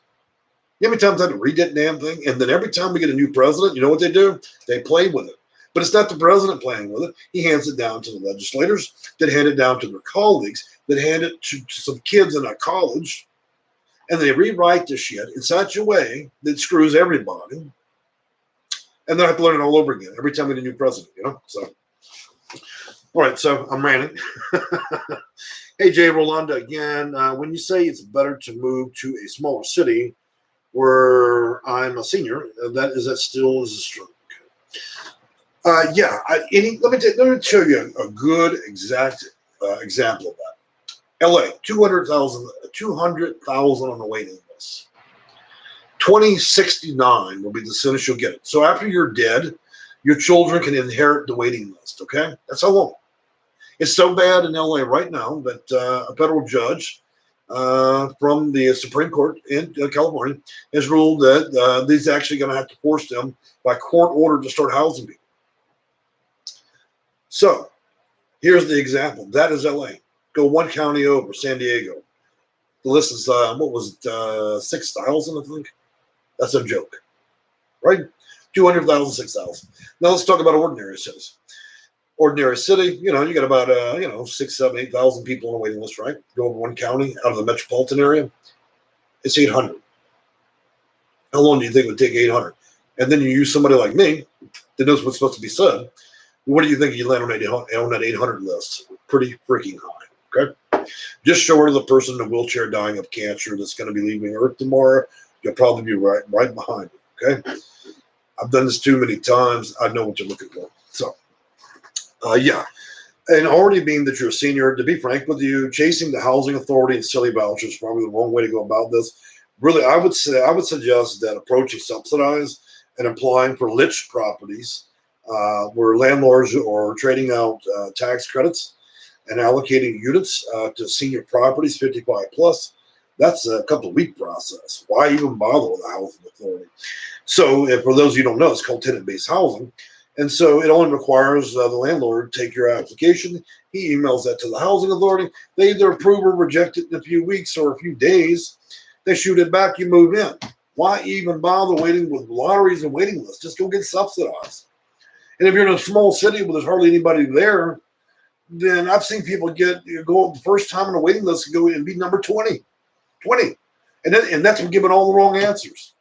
You know how many times I had to read that damn thing? And then every time we get a new president, you know what they do? They play with it. But it's not the president playing with it. He hands it down to the legislators that hand it down to their colleagues that hand it to some kids in a college. And they rewrite the shit in such a way that screws everybody. And then I have to learn it all over again every time we get a new president, So, all right, so I'm ranting. Hey, Jay Rolanda again. When you say it's better to move to a smaller city where I'm a senior, that still is a struggle? Yeah. Let me show you a good exact example of that. LA, 200,000 on the waiting list. 2069 will be the soonest you'll get it. So after you're dead, your children can inherit the waiting list. Okay, that's how long. It's so bad in LA right now that a federal judge from the Supreme Court in California has ruled that he's actually going to have to force them by court order to start housing people. So here's the example. That is LA. Go one county over, San Diego. The list is, 6,000, I think. That's a joke, right? 200,000, 6,000. Now let's talk about ordinary cities. Ordinary city, you got about 6, 7, 8,000 people on the waiting list, right? Go over one county out of the metropolitan area, it's 800. How long do you think it would take 800? And then you use somebody like me that knows what's supposed to be said. What do you think you land on that 800 list? Pretty freaking high, okay? Just short of the person in a wheelchair dying of cancer that's going to be leaving Earth tomorrow. You'll probably be right behind it, okay? I've done this too many times. I know what you're looking for. So, yeah. And already being that you're a senior, to be frank with you, chasing the housing authority and silly vouchers is probably the wrong way to go about this. Really, I would suggest that approaching subsidized and applying for lich properties where landlords are trading out tax credits and allocating units to senior properties, 55 plus. That's a couple of week process. Why even bother with the housing authority? So for those of you who don't know, it's called tenant-based housing. And so it only requires the landlord take your application. He emails that to the housing authority. They either approve or reject it in a few weeks or a few days. They shoot it back, you move in. Why even bother waiting with lotteries and waiting lists? Just go get subsidized. And if you're in a small city where there's hardly anybody there, then I've seen people go the first time on a waiting list and go and be number 20. And that's giving all the wrong answers.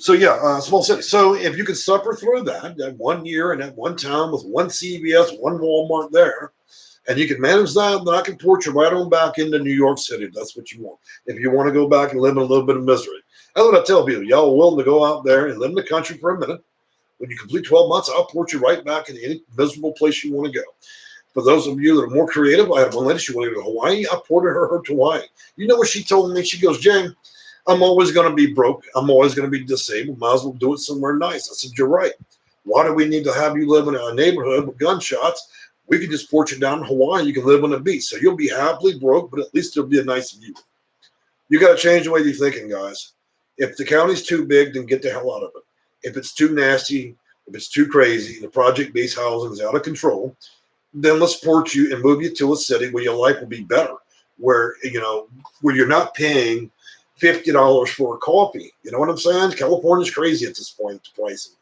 So yeah, small city. So if you could suffer through that 1 year in that one town with one CVS, one Walmart there, and you can manage that, then I can port you right on back into New York City if that's what you want. If you want to go back and live in a little bit of misery. That's what I tell people. Y'all are willing to go out there and live in the country for a minute. When you complete 12 months, I'll port you right back into any miserable place you want to go. For those of you that are more creative, I had one lady, she wanted to go to Hawaii. I ported her to Hawaii. You know what she told me? She goes, Jay, I'm always going to be broke. I'm always going to be disabled. Might as well do it somewhere nice. I said, you're right. Why do we need to have you live in a neighborhood with gunshots? We can just port you down to Hawaii. You can live on the beach. So you'll be happily broke, but at least there'll be a nice view. You got to change the way you're thinking, guys. If the county's too big, then get the hell out of it. If it's too nasty, if it's too crazy, the project-based housing is out of control, then let's port you and move you to a city where your life will be better. where, where you're not paying $50 for a coffee. You know what I'm saying? California's crazy at this point, the pricing.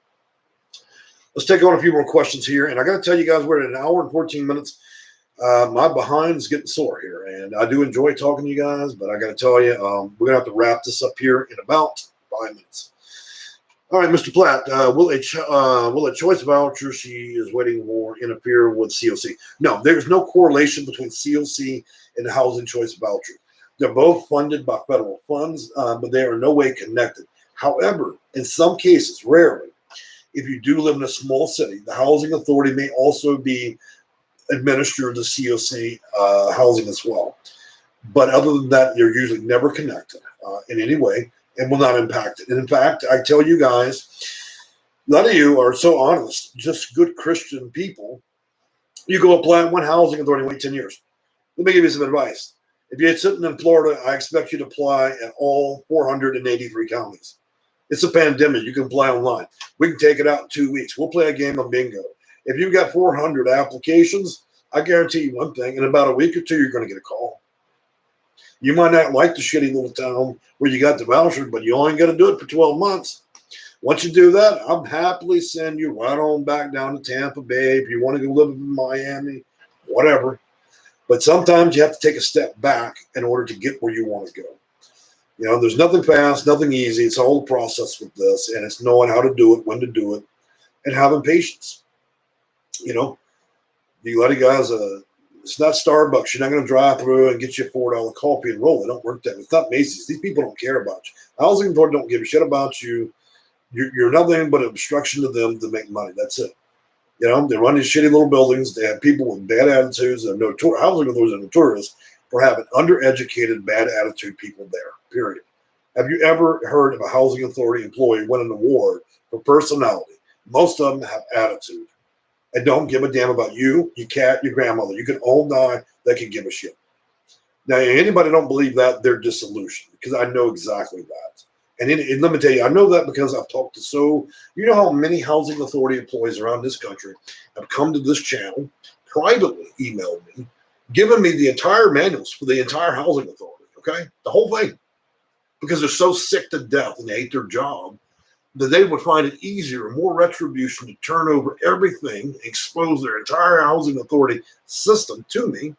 Let's take on a few more questions here. And I got to tell you guys, we're at an hour and 14 minutes. My behind is getting sore here. And I do enjoy talking to you guys, but I got to tell you, we're going to have to wrap this up here in about 5 minutes. All right, Mr. Platt, will a choice voucher she is waiting for interfere with COC? No, there's no correlation between COC and the housing choice voucher. They're both funded by federal funds, but they are in no way connected. However, in some cases, rarely, if you do live in a small city, the housing authority may also be administer the COC housing as well. But other than that, they're usually never connected in any way and will not impact it. And in fact, I tell you guys, none of you are so honest, just good Christian people. You go apply at one housing authority and wait 10 years. Let me give you some advice. If you're sitting in Florida, I expect you to apply at all 483 counties. It's a pandemic. You can apply online. We can take it out in 2 weeks. We'll play a game of bingo. If you've got 400 applications, I guarantee you one thing, in about a week or two, you're going to get a call. You might not like the shitty little town where you got the voucher, but you only got to do it for 12 months. Once you do that, I'll happily send you right on back down to Tampa Bay. If you want to go live in Miami, whatever. But sometimes you have to take a step back in order to get where you want to go. There's nothing fast, nothing easy. It's all the process with this, and it's knowing how to do it, when to do it, and having patience. You let it guys, it's not Starbucks. You're not going to drive through and get you a $4 coffee and roll. It don't work that way. It's not Macy's. These people don't care about you. Housing authority don't give a shit about you. You're nothing but an obstruction to them to make money. That's it. They run these shitty little buildings. They have people with bad attitudes. Housing authorities are notorious for having undereducated, bad attitude people there, period. Have you ever heard of a housing authority employee win an award for personality? Most of them have attitude and don't give a damn about you, your cat, your grandmother. You can all die. They can give a shit. Now, anybody don't believe that, they're disillusioned, because I know exactly that. And let me tell you, I know that because I've talked to how many housing authority employees around this country have come to this channel, privately emailed me, given me the entire manuals for the entire housing authority, okay? The whole thing. Because they're so sick to death and they hate their job that they would find it easier, more retribution to turn over everything, expose their entire housing authority system to me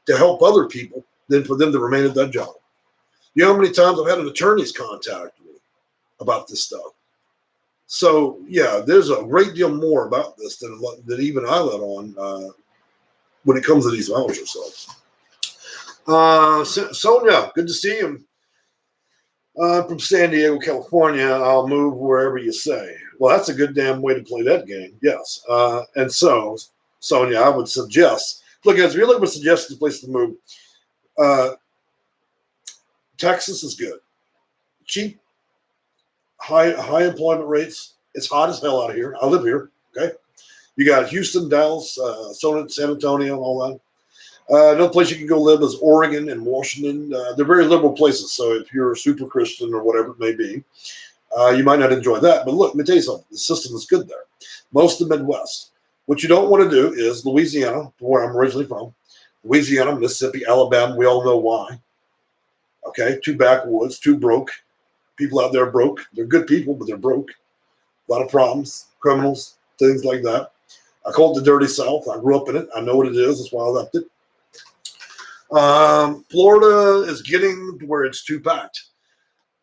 to help other people than for them to remain at that job. You know how many times I've had an attorney's contact me about this stuff? So, yeah, there's a great deal more about this than even I let on when it comes to these vouchers. Sonia, good to see you. From San Diego, California. I'll move wherever you say. Well, that's a good damn way to play that game. Yes. And so, Sonia, I would suggest, look, guys, if you're looking for suggestions, place to move, Texas is good. Cheap, high employment rates. It's hot as hell out of here. I live here. Okay. You got Houston, Dallas, San Antonio, all that. Another place you can go live is Oregon and Washington. They're very liberal places. So if you're a super Christian or whatever it may be, you might not enjoy that. But look, let me tell you something. The system is good there. Most of the Midwest. What you don't want to do is Louisiana, where I'm originally from. Louisiana, Mississippi, Alabama. We all know why. Okay, too backwoods, too broke. People out there are broke. They're good people, but they're broke. A lot of problems, criminals, things like that. I call it the dirty South. I grew up in it. I know what it is. That's why I left it. Florida is getting to where it's too packed.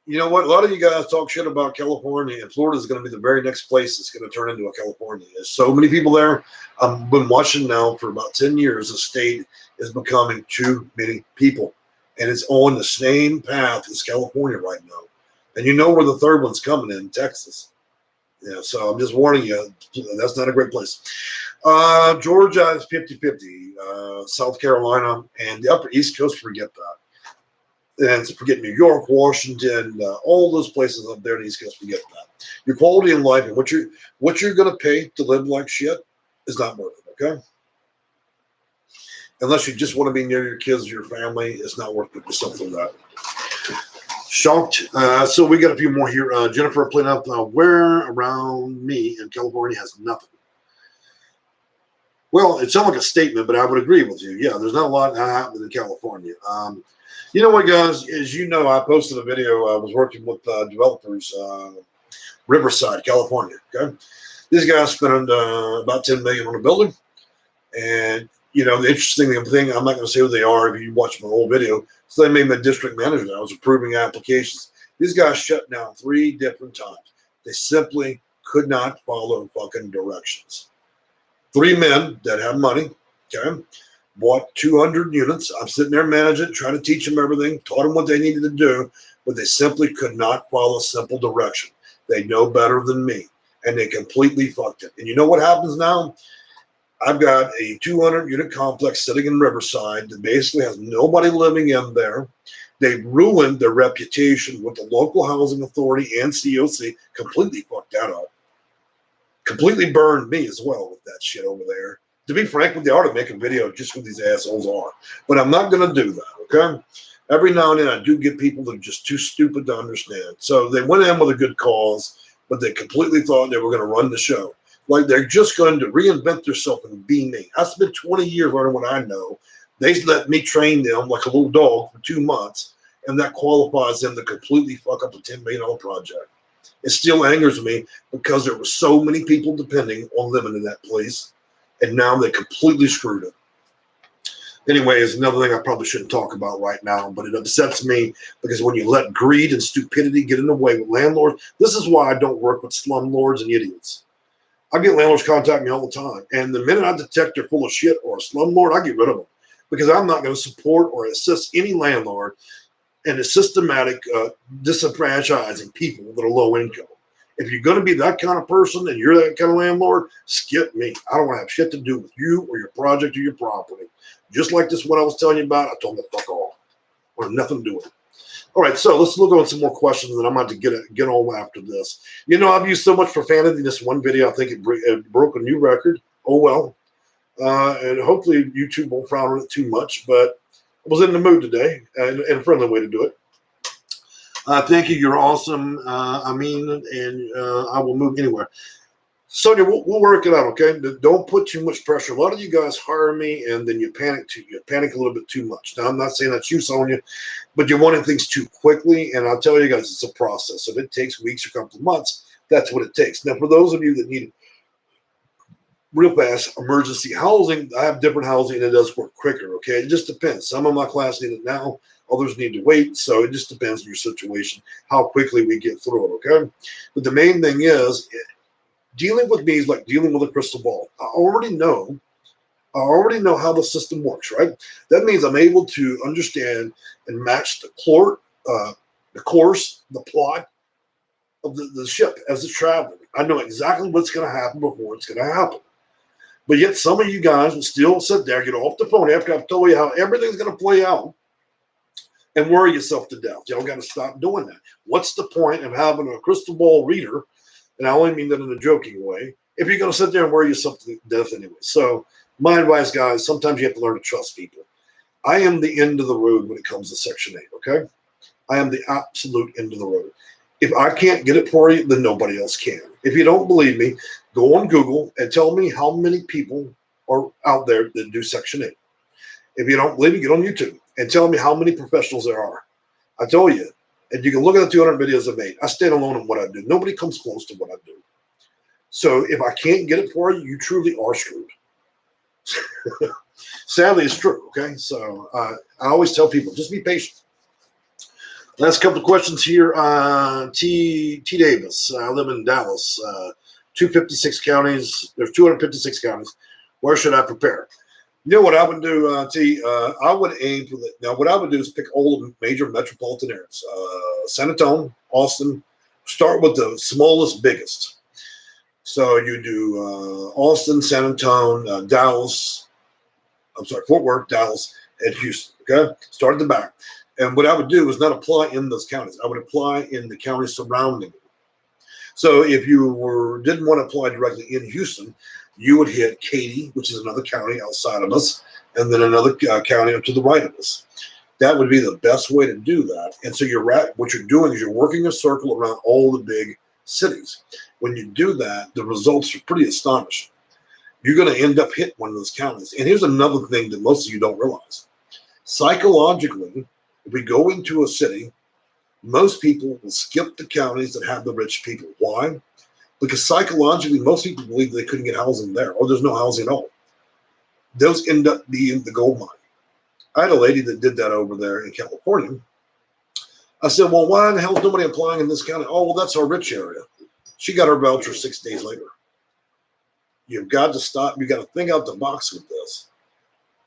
You know what? A lot of you guys talk shit about California, and Florida is going to be the very next place that's going to turn into a California. There's so many people there. I've been watching now for about 10 years. The state is becoming too many people, and it's on the same path as California right now. And you know where the third one's coming in, Texas. Yeah, so I'm just warning you, that's not a great place. Georgia is 50-50. South Carolina and the upper East Coast, forget that. And forget New York, Washington, all those places up there in the East Coast, forget that. Your quality of life and what you're going to pay to live like shit is not worth it, okay? Unless you just want to be near your kids or your family, it's not worth it for something like that. Shocked. So we got a few more here. Jennifer playing up where around me in California has nothing. Well, it sounds like a statement, but I would agree with you. Yeah, there's not a lot happening in California. You know what, guys? As you know, I posted a video. I was working with developers, Riverside, California. Okay, these guys spent about $10 million on a building, and you know the interesting thing. I'm not going to say who they are. If you watch my old video, so they made me a district manager. I was approving applications. These guys shut down 3 different times. They simply could not follow fucking directions. 3 men that have money, okay, bought 200 units. I'm sitting there managing, trying to teach them everything, taught them what they needed to do, but they simply could not follow simple direction. They know better than me, and they completely fucked it. And you know what happens now? I've got a 200-unit complex sitting in Riverside that basically has nobody living in there. They ruined their reputation with the local housing authority and COC, completely fucked that up. Completely burned me as well with that shit over there. To be frank with you, I ought to make a video just who these assholes are. But I'm not going to do that, okay? Every now and then I do get people that are just too stupid to understand. So they went in with a good cause, but they completely thought they were going to run the show. Like they're just going to reinvent themselves and be me. I spent 20 years learning what I know. They let me train them like a little dog for 2 months, and that qualifies them to completely fuck up a $10 million project. It still angers me because there were so many people depending on living in that place, and now they completely screwed it. Anyway, it's another thing I probably shouldn't talk about right now, but it upsets me because when you let greed and stupidity get in the way with landlords, this is why I don't work with slumlords and idiots. I get landlords contact me all the time, and the minute I detect they're full of shit or a slumlord, I get rid of them because I'm not going to support or assist any landlord in a systematic disenfranchising people that are low income. If you're going to be that kind of person and you're that kind of landlord, skip me. I don't want to have shit to do with you or your project or your property. Just like this one I was telling you about, I told them to fuck off. I want nothing to do with it. All right, so let's look at some more questions, and I'm about to get on after this. You know, I've used so much profanity in this one video, I think it broke a new record. Oh, well. And hopefully YouTube won't frown on it too much, but I was in the mood today, and a friendly way to do it. Thank you. You're awesome. I will move anywhere. Sonia, we'll work it out, okay? Don't put too much pressure. A lot of you guys hire me, and then you panic a little bit too much. Now, I'm not saying that's you, Sonia, but you're wanting things too quickly, and I'll tell you guys, it's a process. So if it takes weeks or a couple of months, that's what it takes. Now, for those of you that need real fast emergency housing, I have different housing, and it does work quicker, okay? It just depends. Some of my class need it now. Others need to wait, so it just depends on your situation, how quickly we get through it, okay? But the main thing is, dealing with me is like dealing with a crystal ball. I already know how the system works, right? That means I'm able to understand and match the course, the plot of the ship as it's traveling. I know exactly what's going to happen before it's going to happen. But yet some of you guys will still sit there, get off the phone after I've told you how everything's going to play out, and worry yourself to death. Y'all got to stop doing that. What's the point of having a crystal ball reader? And I only mean that in a joking way, if you're going to sit there and worry yourself to death anyway. So my advice, guys, sometimes you have to learn to trust people. I am the end of the road when it comes to Section 8, okay? I am the absolute end of the road. If I can't get it for you, then nobody else can. If you don't believe me, go on Google and tell me how many people are out there that do Section 8. If you don't believe me, get on YouTube and tell me how many professionals there are. I tell you, and you can look at the 200 videos I've made. I stand alone in what I do. Nobody comes close to what I do. So if I can't get it for you, you truly are screwed. Sadly, it's true, okay? So I always tell people, just be patient. Last couple of questions here. T. Davis. I live in Dallas. 256 counties. There's 256 counties. Where should I prepare? You know what I would do, T? I would aim for the. Now, what I would do is pick all the major metropolitan areas: San Antonio, Austin. Start with the smallest, biggest. So you do Austin, San Antonio, Dallas. I'm sorry, Fort Worth, Dallas, and Houston. Okay, start at the back. And what I would do is not apply in those counties. I would apply in the counties surrounding it. So if you didn't want to apply directly in Houston, you would hit Katy, which is another county outside of us, and then another county up to the right of us. That would be the best way to do that. And so what you're doing is you're working a circle around all the big cities. When you do that, the results are pretty astonishing. you're going to end up hitting one of those counties. And here's another thing that most of you don't realize. Psychologically, if we go into a city, most people will skip the counties that have the rich people. Why? Because psychologically, most people believe they couldn't get housing there, or there's no housing at all. Those end up being the gold mine. I had a lady that did that over there in California. I said, well, why in the hell is nobody applying in this county? Oh, well, that's our rich area. She got her voucher 6 days later. You've got to stop. You got to think out the box with this.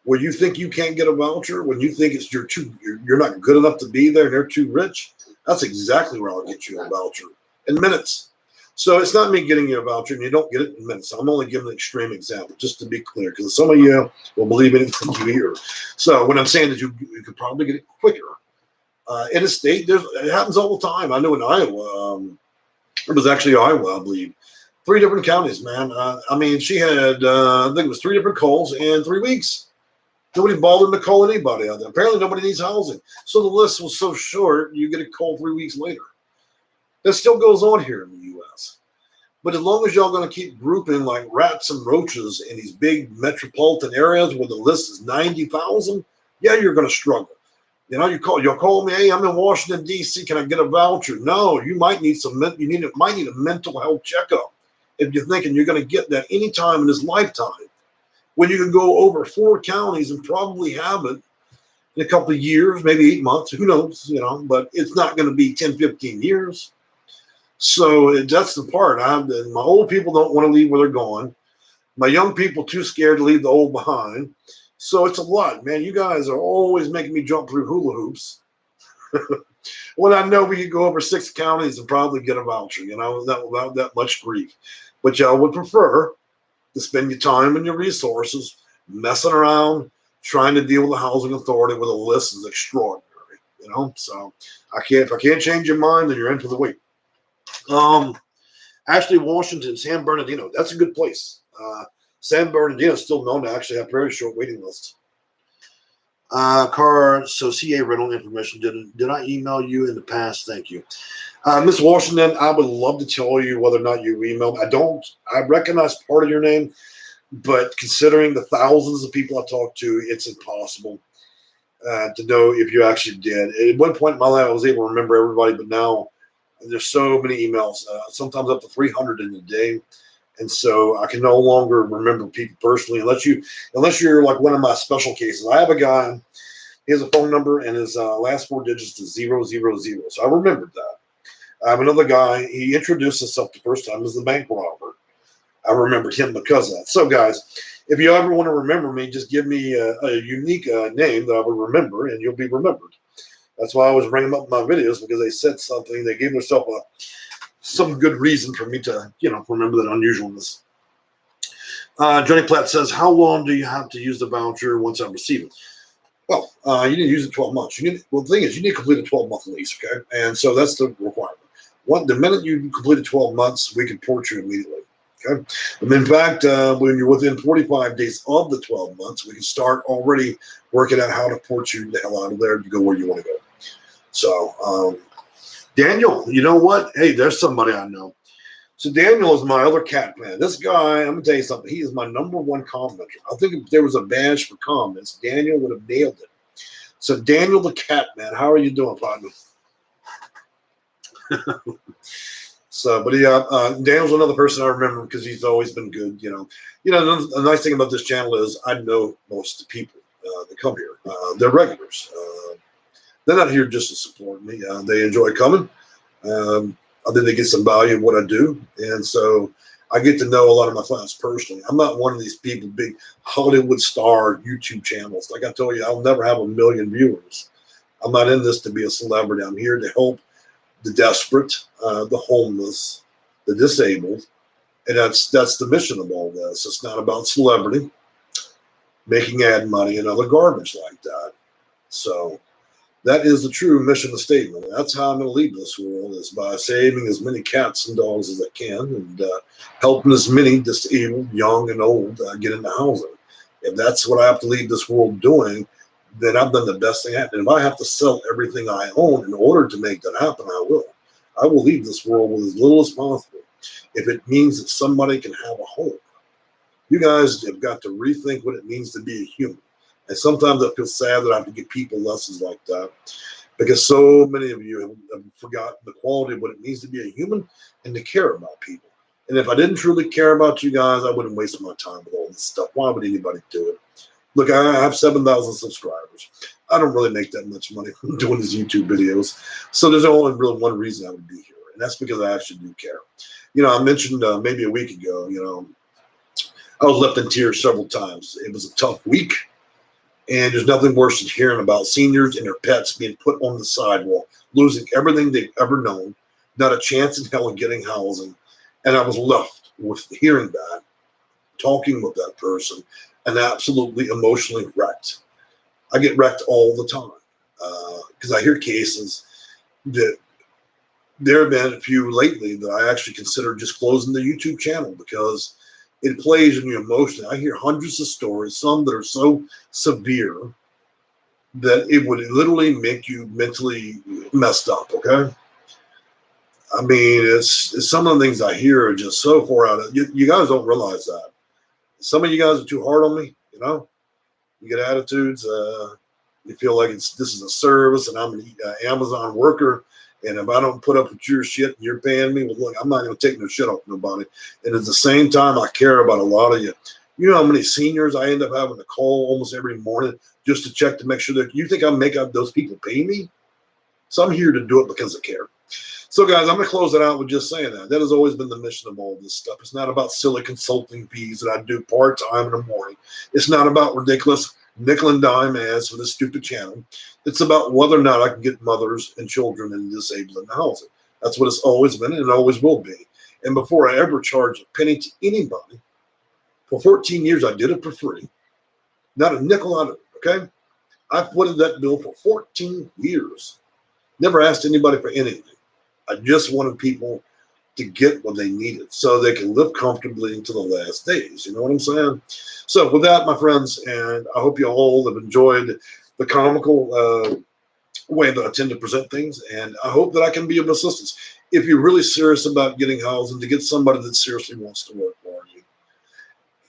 When you think you can't get a voucher, when you think you're not good enough to be there and they're too rich, that's exactly where I'll get you a voucher in minutes. So it's not me getting you a voucher and you don't get it in minutes. I'm only giving an extreme example, just to be clear, because some of you will believe anything you hear. So what I'm saying is you could probably get it quicker. In a state, it happens all the time. I know in Iowa, it was actually Iowa, I believe. 3 different counties, man. I mean, she had, I think it was 3 different calls in 3 weeks. Nobody bothered to call anybody out there. Apparently, nobody needs housing. So the list was so short, you get a call 3 weeks later. That still goes on here in the U.S. But as long as y'all going to keep grouping like rats and roaches in these big metropolitan areas where the list is 90,000, yeah, you're going to struggle. You know, you'll call me, hey, I'm in Washington, D.C. Can I get a voucher? No, you might need might need a mental health checkup if you're thinking you're going to get that anytime in this lifetime. When you can go over 4 counties and probably have it in a couple of years, maybe 8 months, who knows, you know, but it's not going to be 10, 15 years. So that's the part. My old people don't want to leave where they're going. My young people too scared to leave the old behind. So it's a lot, man. You guys are always making me jump through hula hoops. When I know we could go over 6 counties and probably get a voucher, you know, without that much grief. But y'all would prefer to spend your time and your resources messing around, trying to deal with the housing authority where the list is extraordinary, you know. So if I can't change your mind, then you're in for the week. Actually, Washington, San Bernardino, that's a good place. San Bernardino is still known to actually have very short waiting lists. So CA rental information. Did I email you in the past? Thank you. Miss Washington, I would love to tell you whether or not you emailed. I recognize part of your name, but considering the thousands of people I talked to, it's impossible to know if you actually did. At one point in my life, I was able to remember everybody, but now there's so many emails, sometimes up to 300 in a day. And so I can no longer remember people personally, unless you're like one of my special cases. I have a guy, he has a phone number and his last 4 digits is 000. So I remembered that. I have another guy, he introduced himself the first time as the bank robber. I remembered him because of that. So guys, if you ever want to remember me, just give me a unique name that I would remember and you'll be remembered. That's why I always bring them up in my videos, because they said something, they gave themselves some good reason for me to, you know, remember that unusualness. Johnny Platt says, how long do you have to use the voucher once I receive it? Well, you need to use it 12 months. The thing is, you need to complete a 12-month lease, okay? And so that's the requirement. The minute you complete 12 months, we can port you immediately, okay? And in fact, when you're within 45 days of the 12 months, we can start already working out how to port you the hell out of there to go where you want to go. So, Daniel, you know what? Hey, there's somebody I know. So Daniel is my other cat man. This guy, I'm going to tell you something. He is my #1 commenter. I think if there was a badge for comments, Daniel would have nailed it. So Daniel the cat man, how are you doing, partner? So, but yeah, Daniel's another person I remember because he's always been good, you know. You know, the nice thing about this channel is I know most of the people that come here. They're regulars. They're not here just to support me. They enjoy coming. I think they get some value of what I do. And so I get to know a lot of my clients personally. I'm not one of these people, big Hollywood star YouTube channels. Like I told you, I'll never have 1 million viewers. I'm not in this to be a celebrity. I'm here to help the desperate, the homeless, the disabled. And that's the mission of all this. It's not about celebrity, making ad money and other garbage like that. So that is the true mission of the statement. That's how I'm going to leave this world, is by saving as many cats and dogs as I can and helping as many disabled, young and old, get into housing. If that's what I have to leave this world doing, then I've done the best thing I can. And if I have to sell everything I own in order to make that happen, I will. I will leave this world with as little as possible if it means that somebody can have a home. You guys have got to rethink what it means to be a human. And sometimes I feel sad that I have to give people lessons like that, because so many of you have forgotten the quality of what it means to be a human and to care about people. And if I didn't truly care about you guys, I wouldn't waste my time with all this stuff. Why would anybody do it? Look, I have 7,000 subscribers. I don't really make that much money from doing these YouTube videos. So there's only really one reason I would be here, and that's because I actually do care. I mentioned maybe a week ago, I was left in tears several times. It was a tough week, and there's nothing worse than hearing about seniors and their pets being put on the sidewalk, losing everything they've ever known, not a chance in hell of getting housing. And I was left with hearing that, talking with that person, and absolutely emotionally wrecked. I get wrecked all the time because I hear cases that there have been a few lately that I actually consider just closing the YouTube channel because it plays on you emotionally. I hear hundreds of stories, some that are so severe that it would literally make you mentally messed up, okay? I mean, it's some of the things I hear are just so far out. You guys don't realize that. Some of you guys are too hard on me, You get attitudes. You feel like this is a service and I'm an Amazon worker. And if I don't put up with your shit and you're paying me, well, look, I'm not going to take no shit off nobody. And at the same time, I care about a lot of you. You know how many seniors I end up having to call almost every morning just to check to make sure that you think I make out those people pay me? So I'm here to do it because I care. So, guys, I'm going to close it out with just saying that. That has always been the mission of all this stuff. It's not about silly consulting fees that I do part-time in the morning. It's not about ridiculous nickel and dime ads for this stupid channel. It's about whether or not I can get mothers and children and disabled in the housing. That's what it's always been and it always will be. And before I ever charge a penny to anybody, for 14 years, I did it for free. Not a nickel out of it, okay? I footed that bill for 14 years. Never asked anybody for anything. I just wanted people to get what they needed so they can live comfortably into the last days. You know what I'm saying? So with that, my friends, and I hope you all have enjoyed the comical way that I tend to present things, and I hope that I can be of assistance. If you're really serious about getting housing, to get somebody that seriously wants to work for you.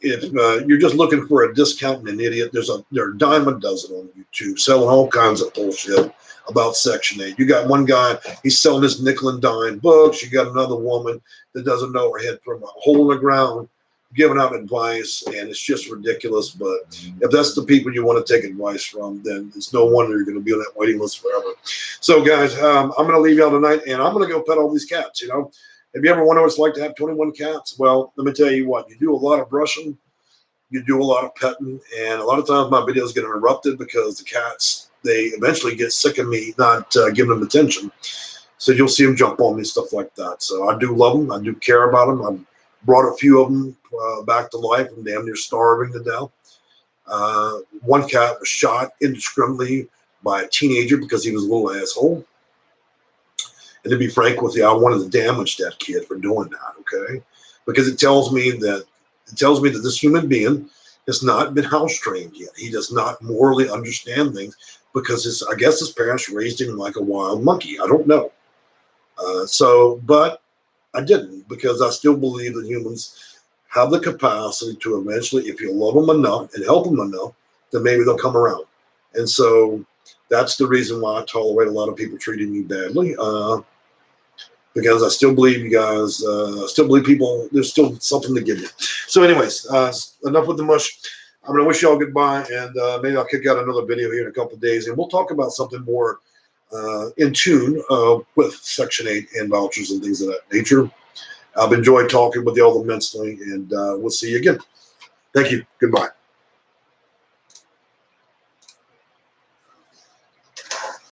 If you're just looking for a discount and an idiot, there are a dime a dozen on YouTube selling all kinds of bullshit about Section 8. You got one guy, he's selling his nickel and dime books. You got another woman that doesn't know her head from a hole in the ground, giving out advice, and it's just ridiculous. But if that's the people you want to take advice from, then it's no wonder you're going to be on that waiting list forever. So, guys, I'm going to leave y'all tonight, and I'm going to go pet all these cats, Have you ever wondered what it's like to have 21 cats? Well, let me tell you what, you do a lot of brushing, you do a lot of petting, and a lot of times my videos get interrupted because the cats, they eventually get sick of me not giving them attention. So you'll see them jump on me, stuff like that. So I do love them. I do care about them. I've brought a few of them back to life. I'm damn near starving to death. One cat was shot indiscriminately by a teenager because he was a little asshole. And to be frank with you, I wanted to damage that kid for doing that, okay? Because it tells me that this human being has not been house trained yet. He does not morally understand things because I guess his parents raised him like a wild monkey. I don't know. But I didn't, because I still believe that humans have the capacity to eventually, if you love them enough and help them enough, then maybe they'll come around. And so that's the reason why I tolerate a lot of people treating me badly. Because I still believe you guys, still believe people, there's still something to give you. So anyways, enough with the mush. I'm going to wish y'all goodbye, and maybe I'll kick out another video here in a couple of days, and we'll talk about something more in tune with Section 8 and vouchers and things of that nature. I've enjoyed talking with y'all immensely, and we'll see you again. Thank you. Goodbye.